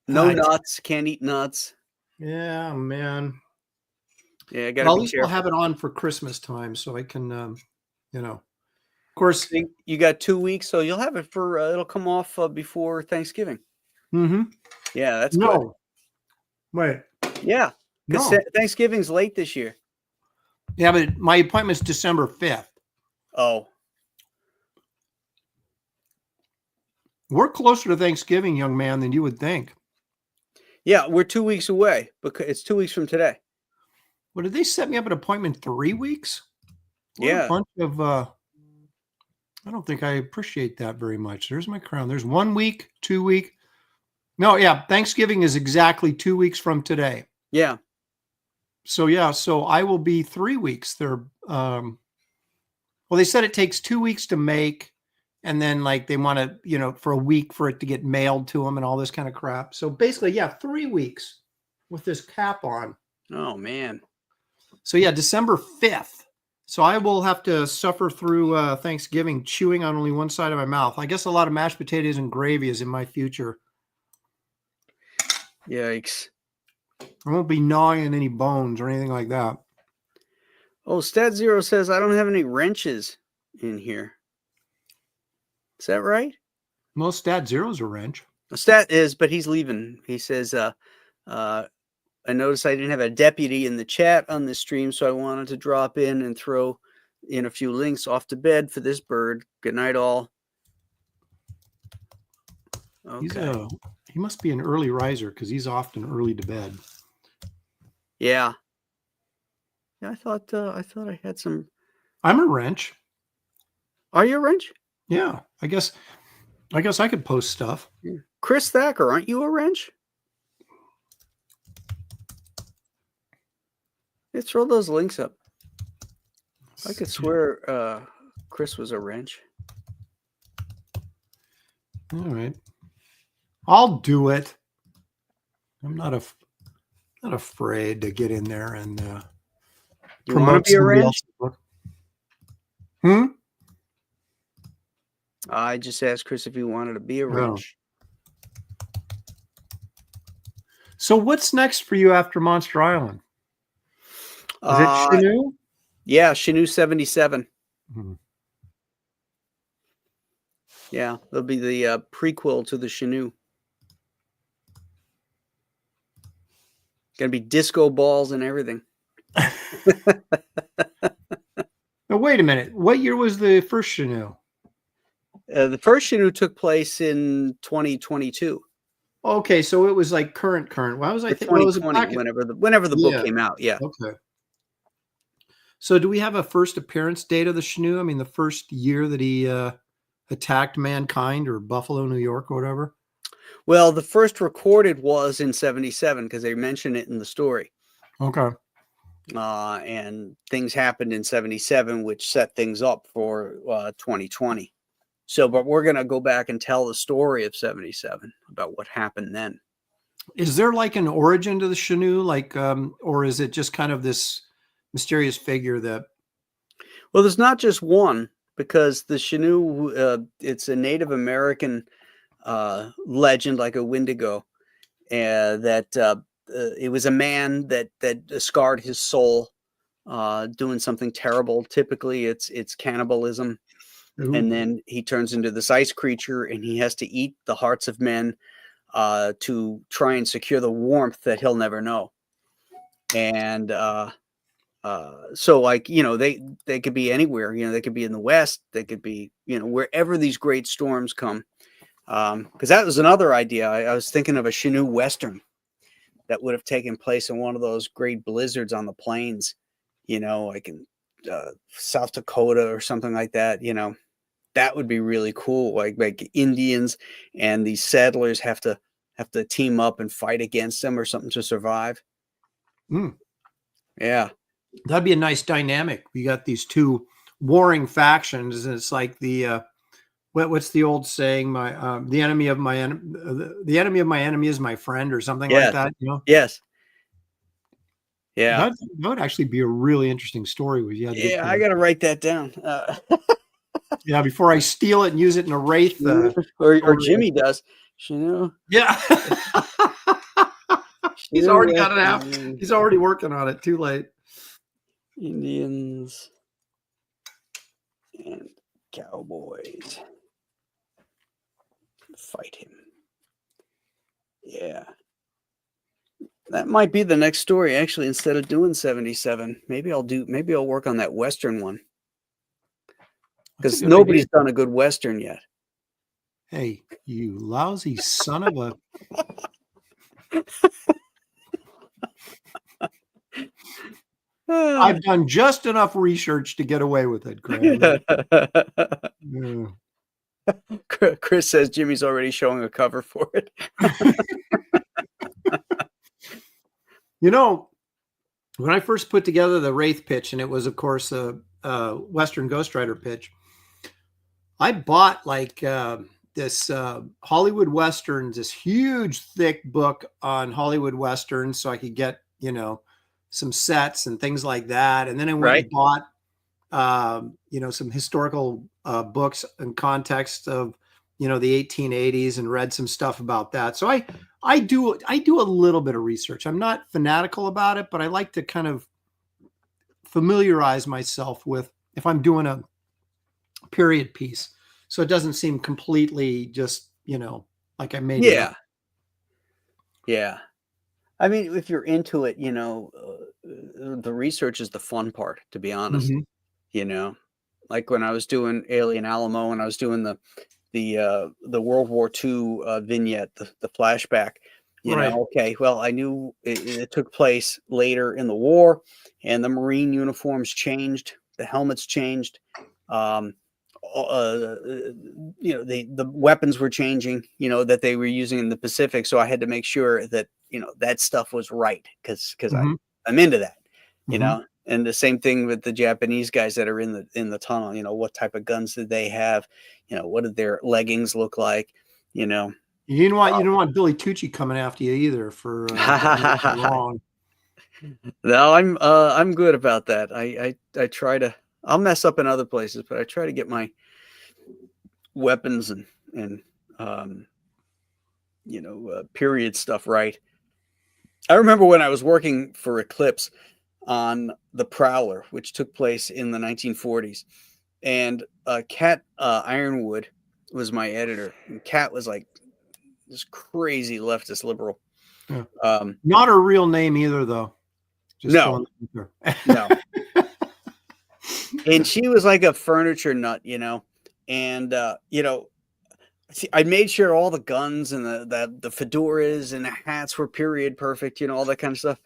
No I- nuts. Can't eat nuts. Yeah, man. Yeah, got to Well, at be least I'll careful. have it on for Christmas time so I can, of course. You got 2 weeks, so you'll have it for it'll come off before Thanksgiving. Mm-hmm. Yeah, that's good. No. Wait. Yeah, because No. Thanksgiving's late this year. Yeah, but my appointment's December 5th. Oh, We're closer to Thanksgiving, young man, than you would think. yeah, we're 2 weeks away because it's 2 weeks from today. Well, did they set me up an appointment 3 weeks? What Yeah. a bunch of I don't think I appreciate that very much. There's my crown. There's 1 week, 2 week. No, yeah, Thanksgiving is exactly 2 weeks from today. Yeah, So yeah, so I will be 3 weeks. Well, they said it takes 2 weeks to make, and then like they want to, for a week for it to get mailed to them and all this kind of crap. So basically, yeah, 3 weeks with this cap on. oh man. So yeah, December 5th. So I will have to suffer through Thanksgiving chewing on only one side of my mouth. I guess a lot of mashed potatoes and gravy is in my future. Yikes. I won't be gnawing any bones or anything like that. Oh, Stat Zero says I don't have any wrenches in here. Is that right? Most Stat Zero's a wrench. Stat is, but he's leaving. He says, I noticed I didn't have a deputy in the chat on this stream, so I wanted to drop in and throw in a few links off to bed for this bird. Good night, all. Okay. He must be an early riser because he's often early to bed. Yeah. Yeah, I thought I had some. I'm a wrench. Are you a wrench? Yeah, I guess I could post stuff. Chris Thacker, aren't you a wrench? Let's throw those links up. I could swear Chris was a wrench. All right. I'll do it. I'm not afraid to get in there and You want to be a wrench? I just asked Chris if he wanted to be a wrench. So what's next for you after Monster Island? Is it Shinu? Yeah, Shinu 77. Hmm. Yeah, that'll be the prequel to the Shinu. Gonna be disco balls and everything. Now wait a minute. What year was the first Shinu? The first Shinu took place in 2022. Okay, so it was like current. Why was I thinking? Well, it was 2020, whenever the book came out. Yeah. Okay. So do we have a first appearance date of the Shinu? I mean, the first year that he attacked mankind, or Buffalo, New York, or whatever? Well, the first recorded was in 77 because they mention it in the story. Okay. And things happened in 77, which set things up for 2020. So, but we're going to go back and tell the story of 77 about what happened then. Is there like an origin to the Shinu? Like, or is it just kind of this mysterious figure that... Well, there's not just one, because the Shinu, it's a Native American legend, like a Wendigo, that it was a man that scarred his soul doing something terrible. Typically, it's cannibalism. Ooh. And then he turns into this ice creature, and he has to eat the hearts of men to try and secure the warmth that he'll never know. And so, like, they could be anywhere. They could be in the West. They could be, wherever these great storms come. Because that was another idea. I was thinking of a Chinook Western that would have taken place in one of those great blizzards on the plains, like in South Dakota or something like that. That would be really cool. Like Indians and these settlers have to team up and fight against them or something to survive. Mm. Yeah. That'd be a nice dynamic. We got these two warring factions, and it's like the what's the old saying? The enemy of my the enemy of my enemy is my friend, or something like that. Yes. Yeah. That would actually be a really interesting story. Yeah, I got to write that down. Yeah, before I steal it and use it in a wraith. Or Jimmy does. Yeah. He's already got it out. He's already working on it. Too late. Indians and cowboys fight him. Yeah. That might be the next story, actually. Instead of doing 77, maybe I'll work on that Western one. Because nobody's done a good Western yet. Hey, you lousy son of a... I've done just enough research to get away with it, Graham. Yeah. Chris says Jimmy's already showing a cover for it. When I first put together the Wraith pitch, and it was, of course, a Western Ghost Rider pitch, I bought this Hollywood Westerns, this huge, thick book on Hollywood Westerns, so I could get, some sets and things like that. And then I went and bought, some historical books in context of, the 1880s, and read some stuff about that. So I do a little bit of research. I'm not fanatical about it, but I like to kind of familiarize myself with, if I'm doing a period piece, so it doesn't seem completely just, like I made it up. Yeah. I mean, if you're into it, the research is the fun part, to be honest. Like when I was doing Alien Alamo, and I was doing the World War II vignette, the flashback. Okay, well, I knew it took place later in the war, and the Marine uniforms changed, the helmets changed, the weapons were changing, that they were using in the Pacific. So I had to make sure that that stuff was right, because I'm into that, And the same thing with the Japanese guys that are in the tunnel. What type of guns did they have? What did their leggings look like? You don't want Billy Tucci coming after you either for wrong. No, I'm good about that. I try to. I'll mess up in other places, but I try to get my weapons and period stuff right. I remember when I was working for Eclipse on the Prowler, which took place in the 1940s, and Cat Ironwood was my editor. And Cat was like this crazy leftist liberal. Yeah. Not her real name either, though. Just no. And she was like a furniture nut, and see, I made sure all the guns and the fedoras and the hats were period perfect, all that kind of stuff.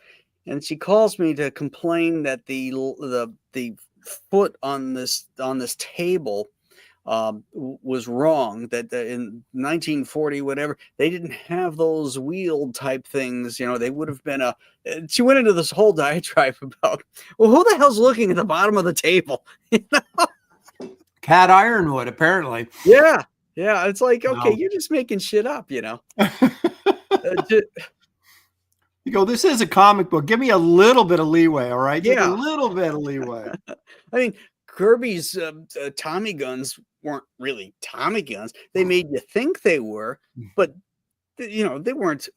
And she calls me to complain that the foot on this table was wrong. That in 1940, whatever, they didn't have those wheeled type things. They would have been she went into this whole diatribe about, well, who the hell's looking at the bottom of the table? Cat Ironwood, apparently. Yeah. It's like, okay, you're just making shit up, You go, this is a comic book. Give me a little bit of leeway, all right? Yeah. Just a little bit of leeway. I mean, Kirby's Tommy guns weren't really Tommy guns. They made you think they were, but they weren't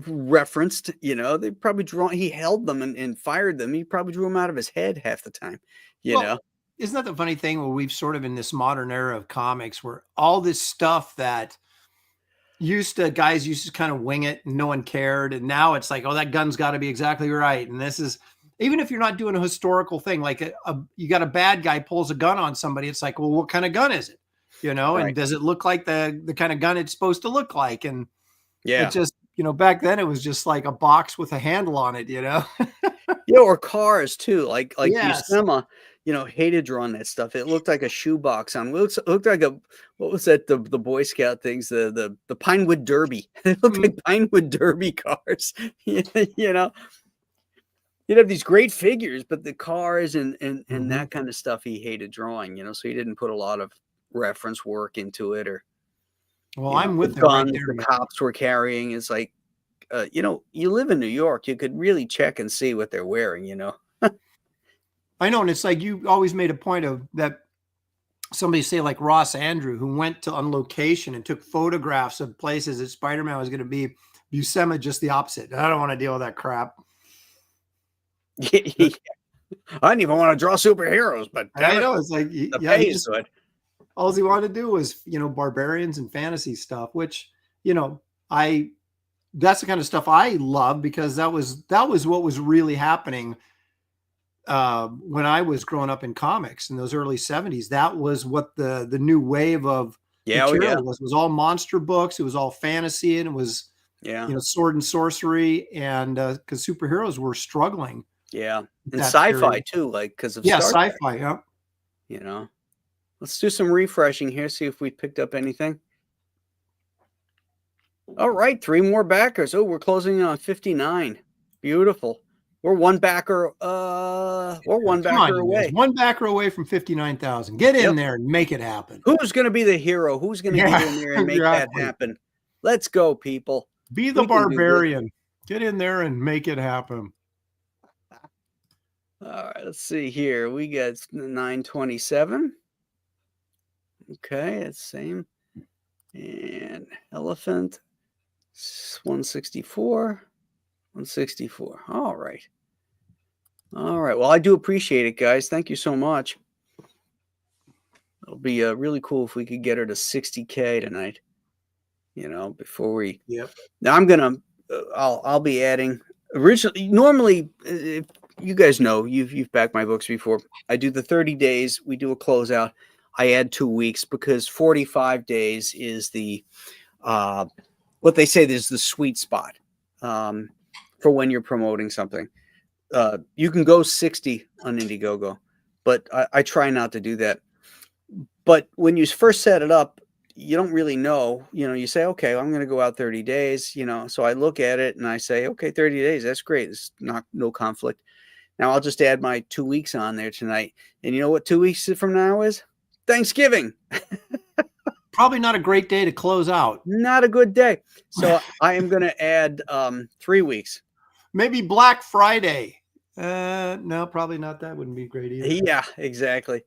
referenced. They probably he held them and fired them. He probably drew them out of his head half the time. Isn't that the funny thing? Where we've sort of in this modern era of comics, where all this stuff that guys used to kind of wing it and no one cared, and now it's like, oh, that gun's got to be exactly right, and this is. Even if you're not doing a historical thing, like you got a bad guy pulls a gun on somebody, it's like, well, what kind of gun is it? and does it look like the kind of gun it's supposed to look like? And it just, back then it was just like a box with a handle on it, Yeah, or cars too, like Yes. Buscema, hated drawing that stuff. It looked like a shoebox on. It looked like what was that? The Boy Scout things, the Pinewood Derby. It looked like Pinewood Derby cars. You'd have these great figures, but the cars and that kind of stuff he hated drawing. So he didn't put a lot of reference work into it, or Well, I'm with the him right guns there. the cops were carrying. It's like, you live in New York, you could really check and see what they're wearing. I know, and it's like you always made a point of that. Somebody say like Ross Andrew, who went to on location and took photographs of places that Spider-Man was going to be. Buscema just the opposite. I don't want to deal with that crap. I didn't even want to draw superheroes, but I know it's like the pay is good. All he wanted to do was barbarians and fantasy stuff, which that's the kind of stuff I love, because that was what was really happening when I was growing up in comics in those early 70s. That was what the new wave of material was all monster books. It was all fantasy, and it was sword and sorcery, and because superheroes were struggling. Yeah, and sci-fi too, like because of Star Trek. Sci-fi. Yeah. Let's do some refreshing here, see if we picked up anything. All right, 3 more backers. Oh, we're closing in on 59. Beautiful. We're one backer. Away. One backer away from 59,000. Get in there and make it happen. Who's going to be the hero? Who's going to get in there and make that happen? Let's go, people. Be the barbarian. Get in there and make it happen. All right, let's see here. We got 927. Okay, it's same. And elephant 164. 164. All right. Well, I do appreciate it, guys. Thank you so much. It'll be really cool if we could get her to 60K tonight. Before we. Yep. Now I'm gonna. I'll be adding. Normally, if you guys know, you've backed my books before. I do the 30 days. We do a closeout. I add 2 weeks because 45 days is the what they say is the sweet spot for when you're promoting something. You can go 60 on Indiegogo, but I try not to do that. But when you first set it up, you don't really know. You say, okay, I'm going to go out 30 days. So I look at it and I say, okay, 30 days. That's great. It's no conflict. Now I'll just add my 2 weeks on there tonight. And you know what 2 weeks from now is? Thanksgiving. Probably not a great day to close out. Not a good day. So I am going to add 3 weeks. Maybe Black Friday. No, probably not. That wouldn't be great either. Yeah, exactly.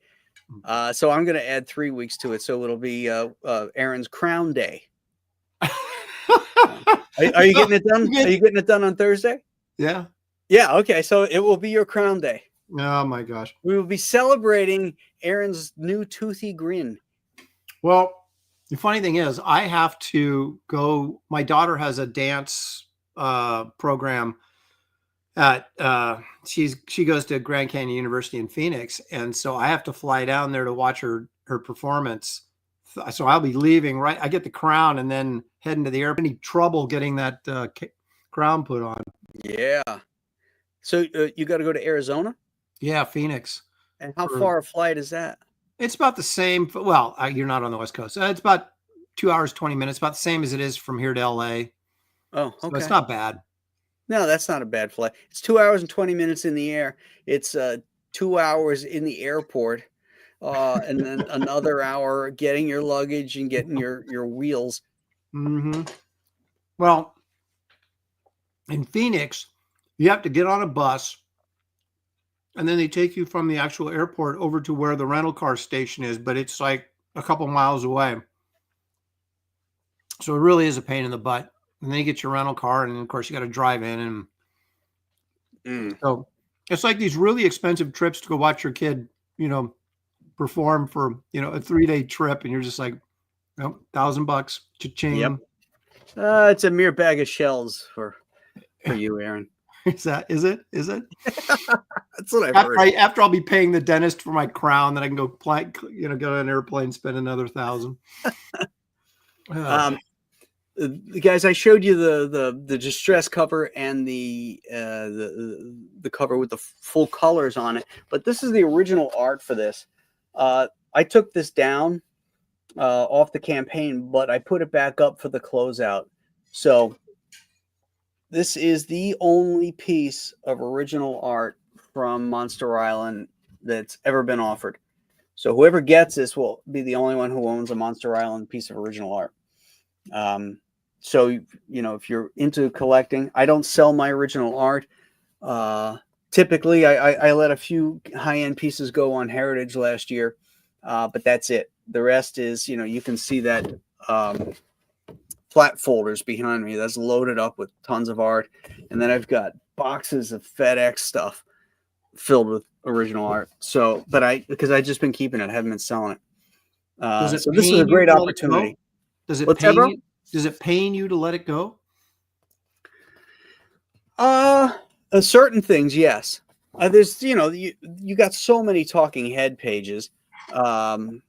So I'm going to add 3 weeks to it. So it'll be Aaron's Crown Day. Are you getting it done? Are you getting it done on Thursday? Yeah. Yeah. Okay. So it will be your Crown Day. Oh my gosh. We will be celebrating Aaron's new toothy grin. Well, the funny thing is, I have to go. My daughter has a dance program at she goes to Grand Canyon University in Phoenix, and so I have to fly down there to watch her performance. So I'll be leaving right. I get the crown and then heading to the airport. Any trouble getting that crown put on? Yeah. So you got to go to Arizona? Yeah, Phoenix. And how far a flight is that? It's about the same. Well, you're not on the West Coast. It's about 2 hours, 20 minutes, about the same as it is from here to LA. Oh, okay. So it's not bad. No, that's not a bad flight. It's 2 hours and 20 minutes in the air. It's 2 hours in the airport, and then another hour getting your luggage and getting your wheels. Mm-hmm. Well, in Phoenix, you have to get on a bus, and then they take you from the actual airport over to where the rental car station is, but it's like a couple miles away. So it really is a pain in the butt. And then you get your rental car, and of course you got to drive in. And so it's like these really expensive trips to go watch your kid, perform for, a 3-day trip. And you're just like, $1,000, cha-ching. Yep. It's a mere bag of shells for you, Aaron. Is it? That's what I've heard. After I'll be paying the dentist for my crown, then I can go get on an airplane, spend another 1,000. The guys, I showed you the distress cover and the cover with the full colors on it, but this is the original art for this. I took this down off the campaign, but I put it back up for the closeout. So this is the only piece of original art from Monster Island that's ever been offered. So whoever gets this will be the only one who owns a Monster Island piece of original art. So, if you're into collecting, I don't sell my original art. Typically, I let a few high-end pieces go on Heritage last year, but that's it. The rest is, you can see that flat folders behind me. That's loaded up with tons of art. And then I've got boxes of FedEx stuff filled with original art. So, because I've just been keeping it, I haven't been selling it. So this is a great opportunity. Does it pain you? Does it pain you to let it go? Certain things, yes. There's, you got so many talking head pages in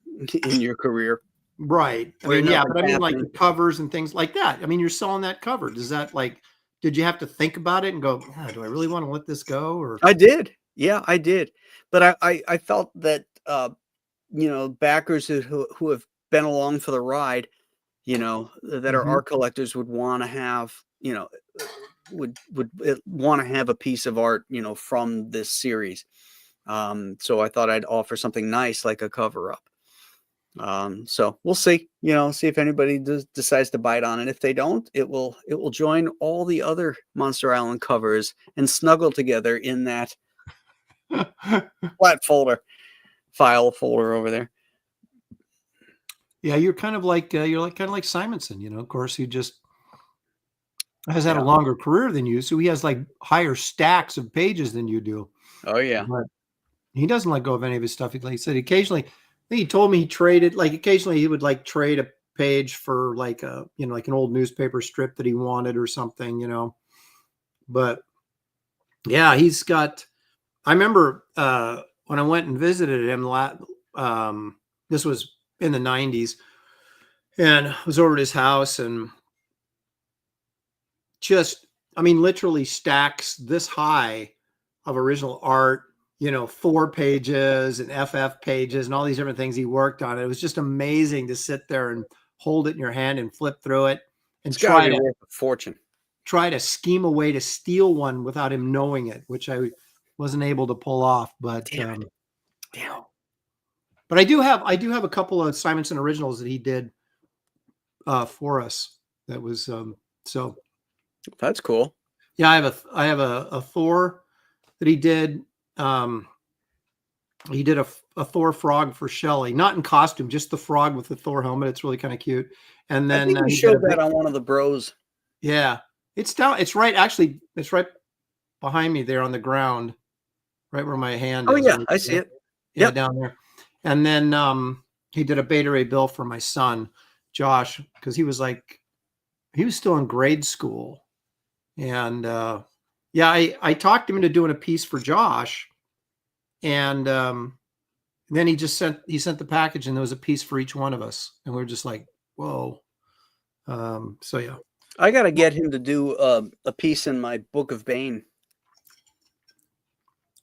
your career. Right. I mean, but I mean, like the covers and things like that. I mean, you're selling that cover. Does that did you have to think about it and go, do I really want to let this go? Or I did. Yeah, I did. But I felt that, backers who have been along for the ride, that are art collectors would want to have, would want to have a piece of art, from this series. So I thought I'd offer something nice like a cover up. So we'll see, see if anybody decides to bite on it. If they don't, it will join all the other Monster Island covers and snuggle together in that flat file folder over there. Yeah, you're kind of like Simonson, of course, he just has had a longer career than you, so he has like higher stacks of pages than you do. Oh yeah. But he doesn't let go of any of his stuff. Like he said, occasionally, I think he told me he traded, occasionally he would trade a page for like an old newspaper strip that he wanted or something, But yeah, he's got, I remember when I went and visited him, this was in the 90s, and I was over at his house, and literally stacks this high of original art, 4 pages and FF pages and all these different things he worked on. It was just amazing to sit there and hold it in your hand and flip through it and try to worth a fortune. Try to scheme a way to steal one without him knowing it, which I wasn't able to pull off. But Damn. But I do have a couple of Simonson originals that he did for us. That was so that's cool. Yeah, I have a Thor that he did. He did a Thor frog for Shelley, not in costume, just the frog with the Thor helmet. It's really kind of cute. And then I think we showed that on one of the bros. Yeah, it's down. It's right. Actually, it's right behind me there on the ground, right where my hand is. Oh yeah, I see it. Yeah, down there. And then he did a Beta Ray Bill for my son, Josh, because he was still in grade school. And I talked him into doing a piece for Josh. And then he sent the package, and there was a piece for each one of us. And we were just like, whoa. So yeah. I got to get him to do a piece in my Book of Bane.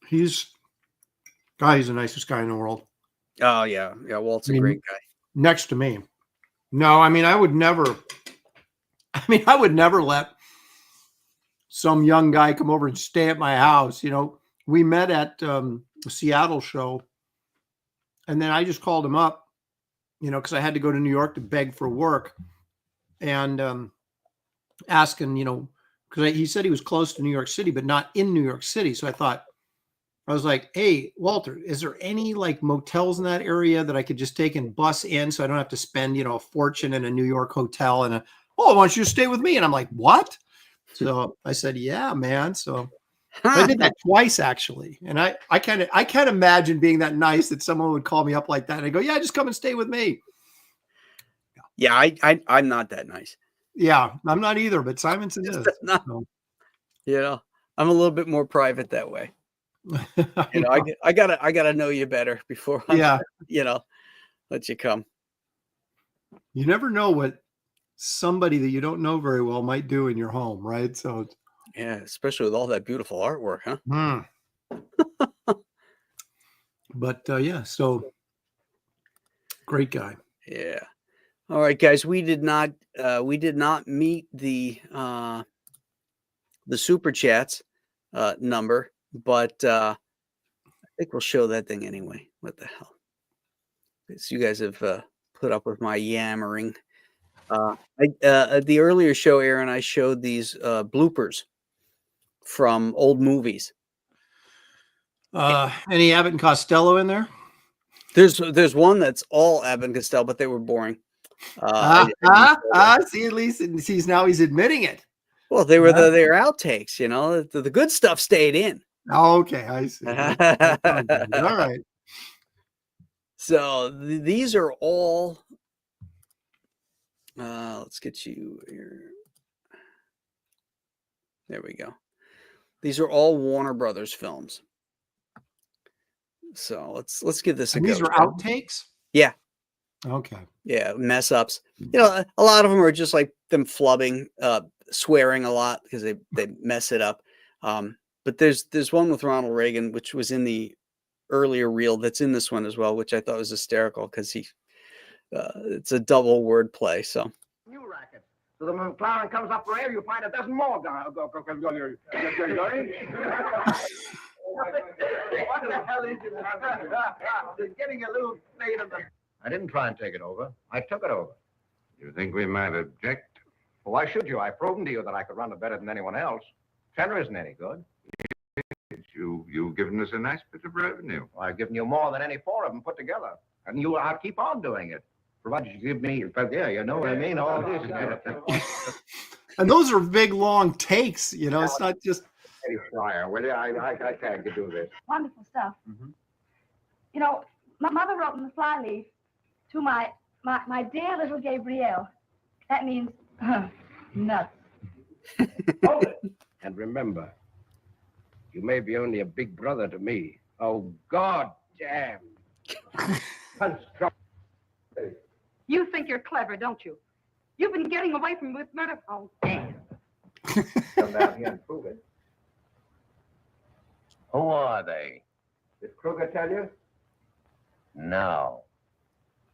He's the nicest guy in the world. Oh yeah. Yeah. Walt's a great guy. Next to me. No, I would never let some young guy come over and stay at my house. We met at the Seattle show, and then I just called him up, because I had to go to New York to beg for work, and asking, because he said he was close to New York City, but not in New York City. So I was like, hey, Walter, is there any motels in that area that I could just take and bus in so I don't have to spend, a fortune in a New York hotel? And I want you to stay with me. And I'm like, what? So I said, yeah, man. So I did that twice actually. And I can't imagine being that nice that someone would call me up like that. And I go, yeah, just come and stay with me. Yeah. I'm not that nice. Yeah, I'm not either, but Simonson is. No. Yeah. I'm a little bit more private that way. You know, I gotta know you better before I'm, Yeah. you know, let you come. You never know what somebody that you don't know very well might do in your home, right? So, Yeah, especially with all that beautiful artwork, huh? But yeah, so great guy. Yeah. All right, guys, we did not meet the super chats number, but I think we'll show that thing anyway. What the hell? So you guys have put up with my yammering. At the earlier show, Aaron, I showed these bloopers from old movies. Any Abbott and Costello in there? There's one that's all Abbott and Costello, but they were boring. See, at least he's now he's admitting it. Well, they were they were outtakes, you know. The good stuff stayed in. Okay, I see. All right. So these are all. Let's get you here. There we go. These are all Warner Brothers films. So let's give this a go. These are outtakes? Yeah. Okay. Yeah, mess ups. You know, a lot of them are just like them flubbing, swearing a lot because they mess it up. But there's one with Ronald Reagan, which was in the earlier reel that's in this one as well, which I thought was hysterical because it's a double word play. So New racket. So the McLaren comes up for air, you find a dozen more gone. What the hell is it? It's getting a little late on the... I didn't try and take it over. I took it over. You think we might object? Well, why should you? I've proven to you that I could run it better than anyone else. Tenor isn't any good. You've given us a nice bit of revenue. Well, I've given you more than any four of them put together. And I'll keep on doing it. Provided you give me, yeah, you know what I mean? All this. And those are big, long takes. You know, it's not just... Hey, Fryer, will you? I can't do this. Wonderful stuff. Mhm. You know, my mother wrote in the flyleaf to my dear little Gabrielle. That means nuts. Hold it. And remember, you may be only a big brother to me. Oh, God damn. You think you're clever, don't you? You've been getting away from with murder. Oh, damn. Come down here and prove it. Who are they? Did Kruger tell you? No.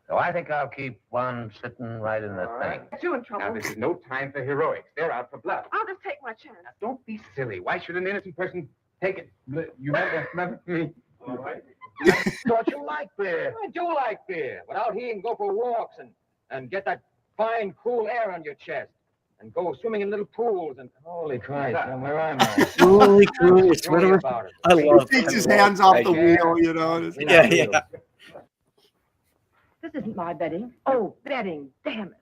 So I think I'll keep one sitting right in the All thing. right. You in Now, trouble. this is no time for heroics. They're out for blood. I'll just take my chance. Now, don't be silly. Why should an innocent person take it? You remember me? All right. Thought you like beer. I do like beer. But out here you can go for walks and get that fine, cool air on your chest. And go swimming in little pools and... Holy Christ, where am I? holy Christ! Worry Whatever. about it. I love. He takes his hands off the wheel, you know. Yeah, yeah. This isn't my betting. Oh, betting. Damn it.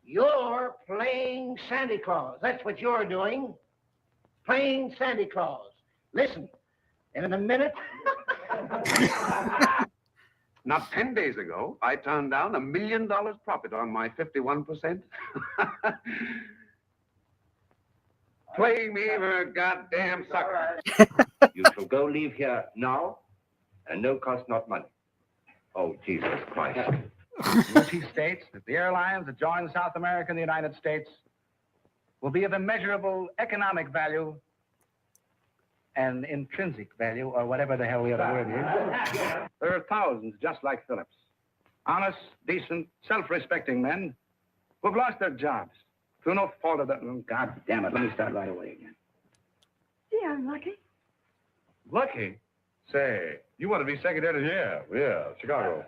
You're playing Santa Claus. That's what you're doing. Playing Santa Claus. Listen, in a minute. Not 10 days ago, I turned down $1 million profit on my 51%. Play me for a goddamn sucker. You shall go leave here now, and no cost, not money. Oh, Jesus Christ. Which he states that the airlines that join South America and the United States will be of immeasurable economic value and intrinsic value, or whatever the hell the other word is. There are thousands just like Phillips. Honest, decent, self-respecting men who've lost their jobs through no fault of their own. God damn it, let me start right away again. Gee, I'm lucky. Lucky? Say, you want to be secretary of the year? Yeah, Chicago.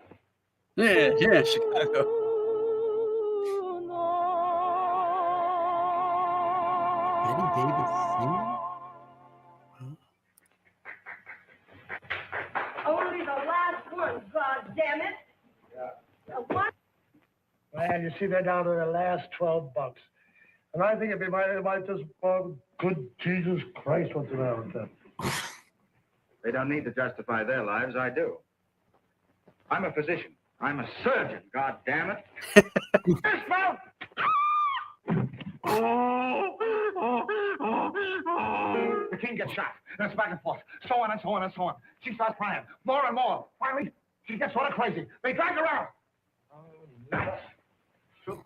Yeah, yeah, Chicago. Betty Davis singing? Only the last word, God damn it. What? Well, you see, they're down to their last $12. And I think if you might just, good Jesus Christ, what's the matter with them? They don't need to justify their lives, I do. I'm a physician. I'm a surgeon, God damn it. The king gets shot. And it's back and forth. So on and so on and so on. She starts crying. More and more. Finally, she gets sort of crazy. They drag her out.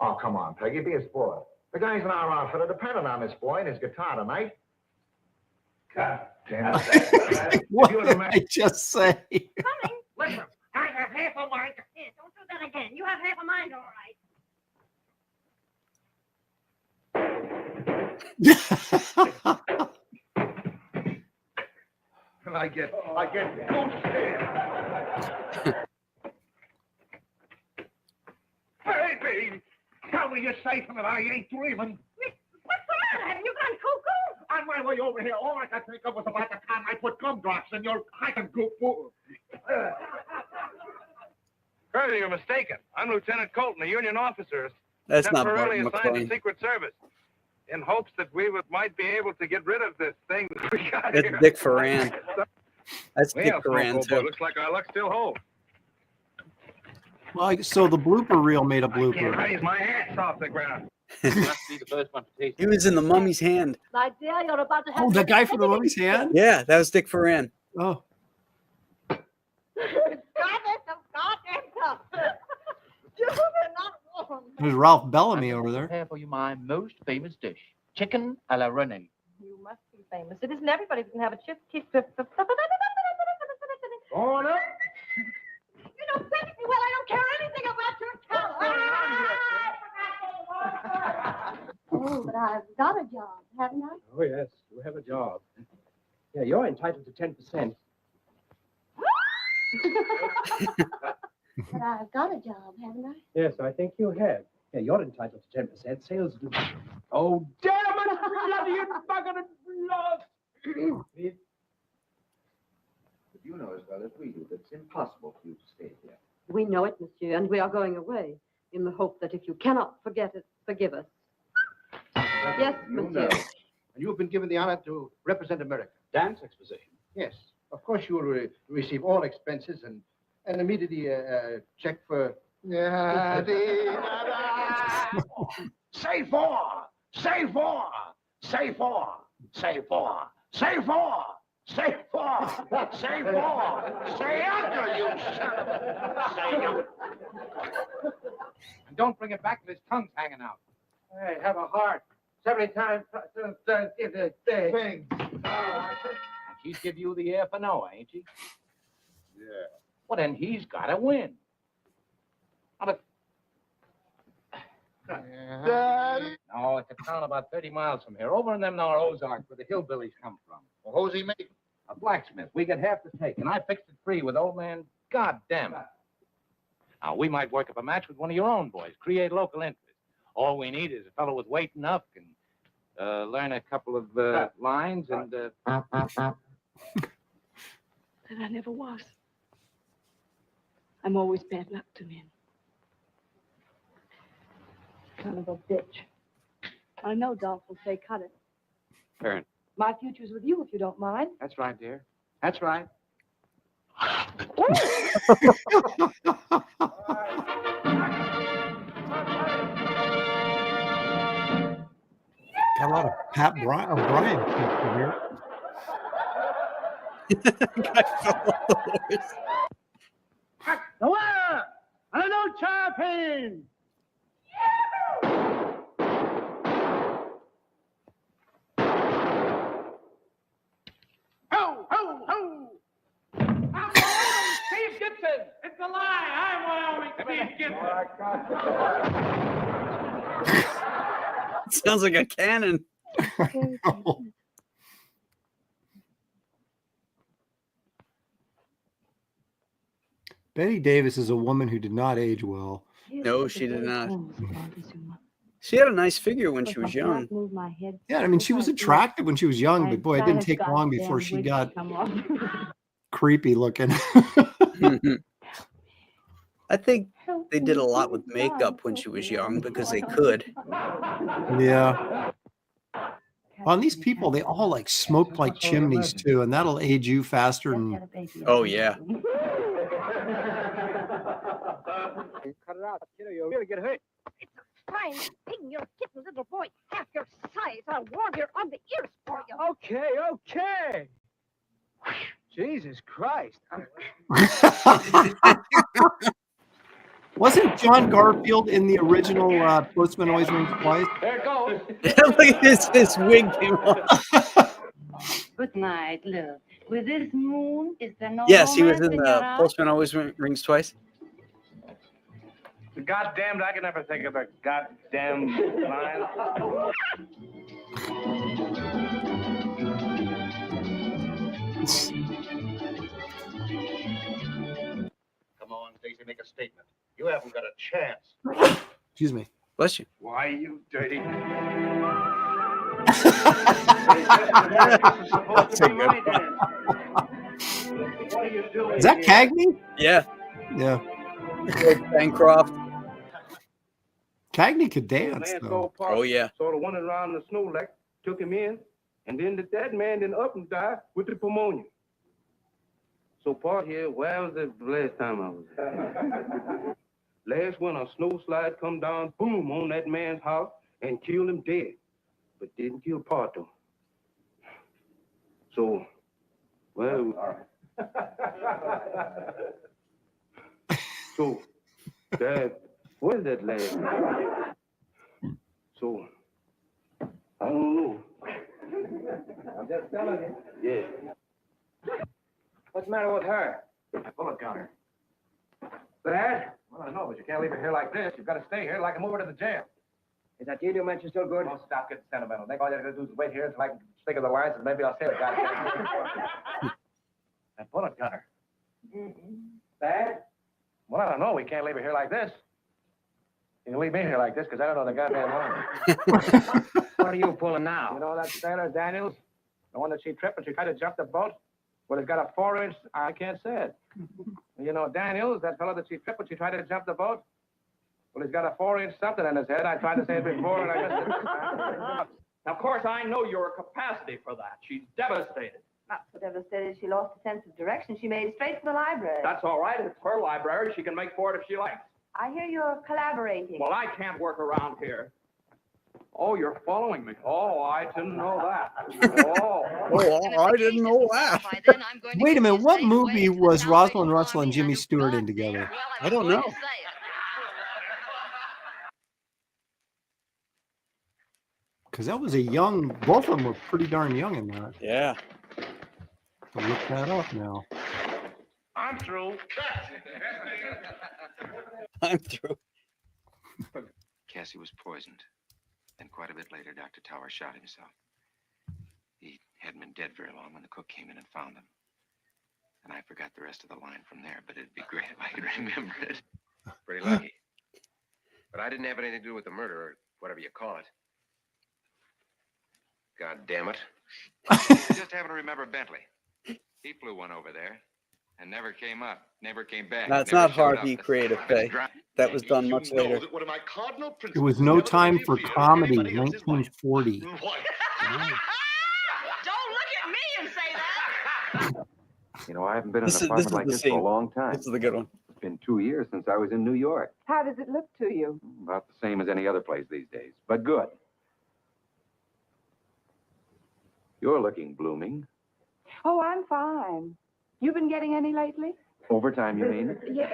Oh, come on, Peggy. Be a sport. The guys in our outfit are dependent on this boy and his guitar tonight. God damn it. What did I just say? Coming. Listen, I have half a mind. Here, don't do that again. You have half a mind, all right. And I get goose hair. Baby, tell me you're safe and that I ain't dreaming. What's the matter? Have you gone cuckoo? On my way over here, all I could think of was about the time I put gumdrops in your hiding group. Curly, you're mistaken. I'm Lieutenant Colton, a Union officer, That's not temporarily Barton assigned to McLean. Secret Service, in hopes that we might be able to get rid of this thing we got That's here. Dick Ferran. That's Dick Yeah, Ferran, Smoko, boy, too. looks like our luck still holds. Well, so the blooper reel made a I can't blooper. raise my ass off the ground. Must be the first one to taste. He was in the mummy's hand. My dear, you're about to have... Oh, the guy from the mummy's hand? Yeah, that was Dick Ferran. Oh, God, that's tough. You're not warm. there's Ralph Bellamy over there. Prepare for you my most famous dish, chicken a la Renee. You must be famous. It isn't everybody who can have a chip. You On up. know perfectly well I don't care anything about your color. Oh, but I've got a job, haven't I? Oh, yes. You have a job. Yeah, you're entitled to 10%. But I've got a job, haven't I? Yes, I think you have. Yeah, you're entitled to 10%. Sales do. Oh, damn it! Bloody bugger blood! You know as well as we do that it's impossible for you to stay here. We know it, monsieur, and we are going away in the hope that if you cannot forget it, forgive us. Yes, You monsieur. know. And you have been given the honor to represent America. Dance exposition? Yes. Of course, you will receive all expenses and immediately check for... Say four! Say four! Say four! Say four! Say four! Say four! Say four! Say under, you son of a... Say under. And don't bring it back till his tongue's hanging out. Hey, have a heart. 70 times... Thing. And she's give you the air for Noah, ain't she? Yeah. Well, then he's got to win. No, it's a town about 30 miles from here, over in them there Ozarks where the hillbillies come from. Well, who's he making? A blacksmith. We get half the take, and I fixed it free with old man. God damn it. Now, we might work up a match with one of your own boys, create local interest. All we need is a fellow with weight enough can learn a couple of lines and... That I never was. I'm always bad luck to men. Son of a bitch. I know Dolph will say cut it. Parent. My future's with you if you don't mind. That's right, dear. That's right. Got a lot of Pat O'Brien people here. Noah! I know champion! Ho, ho, ho! I'm Wyoming Steve Gibson! It's a lie! I'm Wyoming Steve Gibson! Sounds like a cannon. Betty Davis is a woman who did not age well. No, she did not. She had a nice figure when she was young. Yeah, I mean, she was attractive when she was young, but boy, it didn't take long before she got creepy looking. I think they did a lot with makeup when she was young because they could. Yeah. Well, and these people, they all like smoke like chimneys too, and that'll age you faster than. Oh, yeah. Cut it out, kiddo. You'll really get hurt. trying to sting your kitten little boy half your size. I'll warm your ugly ears for you. Okay, okay. Jesus Christ. Wasn't John Garfield in the original Postman Always Rings Twice? There it goes. Look at this. His wig came off. Good night, love. With this moon, is there no Yes, he was romance in your the eyes? Postman Always Rings Twice. Goddamned, I can never think of a goddamn line. Come on, Stacy, make a statement. You haven't got a chance. Excuse me. Bless you. Why, you dirty... That's a good one. What are you doing? Is that Cagney? Yeah. Yeah. Bancroft. Cagney could dance, though. Oh, yeah. Sort of went around the snow like, took him in, and then the dead man then up and died with the pneumonia. So part here, where was the last time I was there? Last winter, a snow slide come down, boom, on that man's house and killed him dead. But didn't kill part though. So, well, so, Dad, where's that last? So, I don't know. I'm just telling you. Yeah. What's the matter with her? I bullet got her. Dad? Well, I know, but you can't leave her here like this. You've got to stay here like and move her to the jail. Is that the mention still good? Don't stop getting sentimental. Think all you got to do is wait here until I can think of the lines and maybe I'll say the goddamn. That bullet got her. Dad? Well, I don't know. We can't leave her here like this. You can leave me here like this because I don't know the goddamn line. What are you pulling now? You know that sailor Daniels? The one that she tripped and she tried to jump the boat? Well, he's got a 4-inch, I can't say it. You know Daniels, that fellow that she tripped when she tried to jump the boat? Well, he's got a 4-inch something in his head. I tried to say it before and I missed it. Of course, I know your capacity for that. She's devastated. Not so devastated she lost a sense of direction. She made straight for the library. That's all right. It's her library. She can make for it if she likes. I hear you're collaborating. Well, I can't work around here. Oh, you're following me. Oh, I didn't know that. Oh. Oh, I didn't know that. Wait a minute. What movie was Rosalind Russell and Jimmy Stewart in together? I don't know. Because that was a young, both of them were pretty darn young in that. Yeah. I'll look that up now. I'm through. I'm through. Cassie was poisoned. Then quite a bit later, Dr. Tower shot himself. He hadn't been dead very long when the cook came in and found him. And I forgot the rest of the line from there, but it'd be great if I could remember it. Pretty lucky. But I didn't have anything to do with the murder, or whatever you call it. God damn it. I just happen to remember Bentley. He flew one over there and never came up, never came back. That's never not hard showed to be up. creative, Faye. That was done much later. It was No Time for Comedy, 1940. Don't look at me and say that. You know, I haven't been in This an is apartment like the this for a scene. long time. This is the good one. It's been 2 years since I was in New York. How does it look to you? About the same as any other place these days, but good. You're looking blooming. Oh, I'm fine. You been getting any lately? Overtime, you mean? Yeah.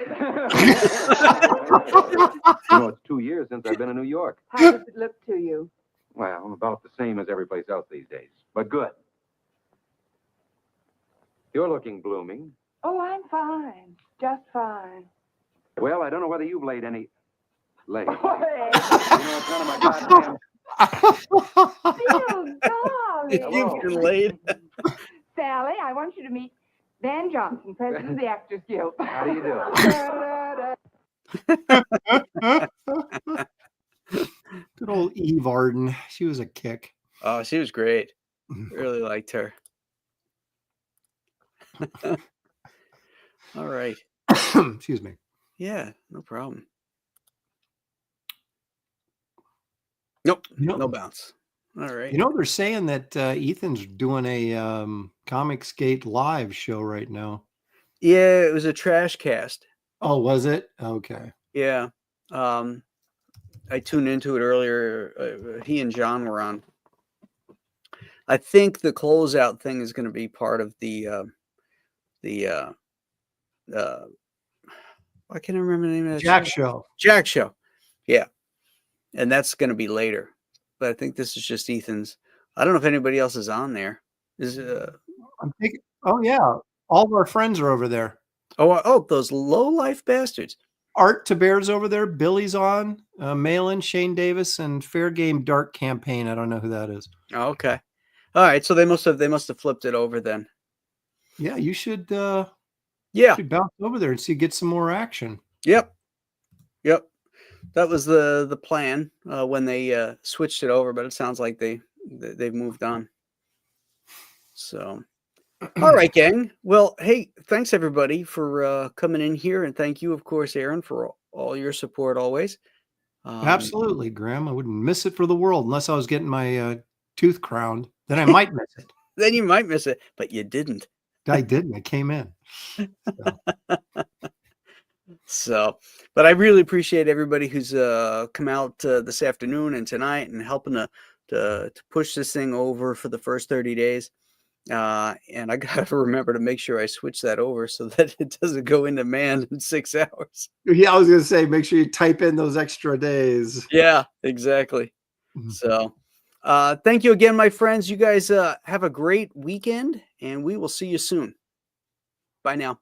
You know, it's 2 years since I've been in New York. How does it look to you? Well, I'm about the same as every place else these days, but good. You're looking blooming. Oh, I'm fine. Just fine. Well, I don't know whether you've laid any... Laid. You know, Hey, it's none of my goddamn... Bill, darling. You've been laid. Sally, I want you to meet Van Johnson, president of the Actors Guild. How do you do? Good old Eve Arden. She was a kick. Oh, she was great. Really liked her. All right. Excuse me. Yeah, no problem. Nope, no bounce. All right. You know, they're saying that Ethan's doing a Comic Skate live show right now. Yeah, it was a trash cast. Oh, was it? Okay. Yeah. I tuned into it earlier. He and John were on. I think the closeout thing is going to be part of the I can't remember the name of that Jack show. show. Jack show. Yeah. And that's going to be later. But I think this is just Ethan's. I don't know if anybody else is on there. I'm thinking, oh yeah, all of our friends are over there. Oh, those low life bastards. Art to Bear's over there. Billy's on. Malin, Shane Davis, and Fair Game Dark Campaign. I don't know who that is. Oh, okay. All right. So they must have flipped it over then. Yeah, you should. Yeah. You should bounce over there and get some more action. Yep. That was the plan when they switched it over, but it sounds like they've moved on. So, all right, gang. Well, hey, thanks everybody for coming in here, and thank you, of course, Aaron, for all your support always. Absolutely, Graham. I wouldn't miss it for the world unless I was getting my tooth crowned. Then I might miss it. Then you might miss it, but you didn't. I didn't. I came in. So, but I really appreciate everybody who's come out this afternoon and tonight and helping to push this thing over for the first 30 days. And I got to remember to make sure I switch that over so that it doesn't go into man in 6 hours. Yeah, I was going to say, make sure you type in those extra days. Yeah, exactly. So, thank you again, my friends. You guys have a great weekend, and we will see you soon. Bye now.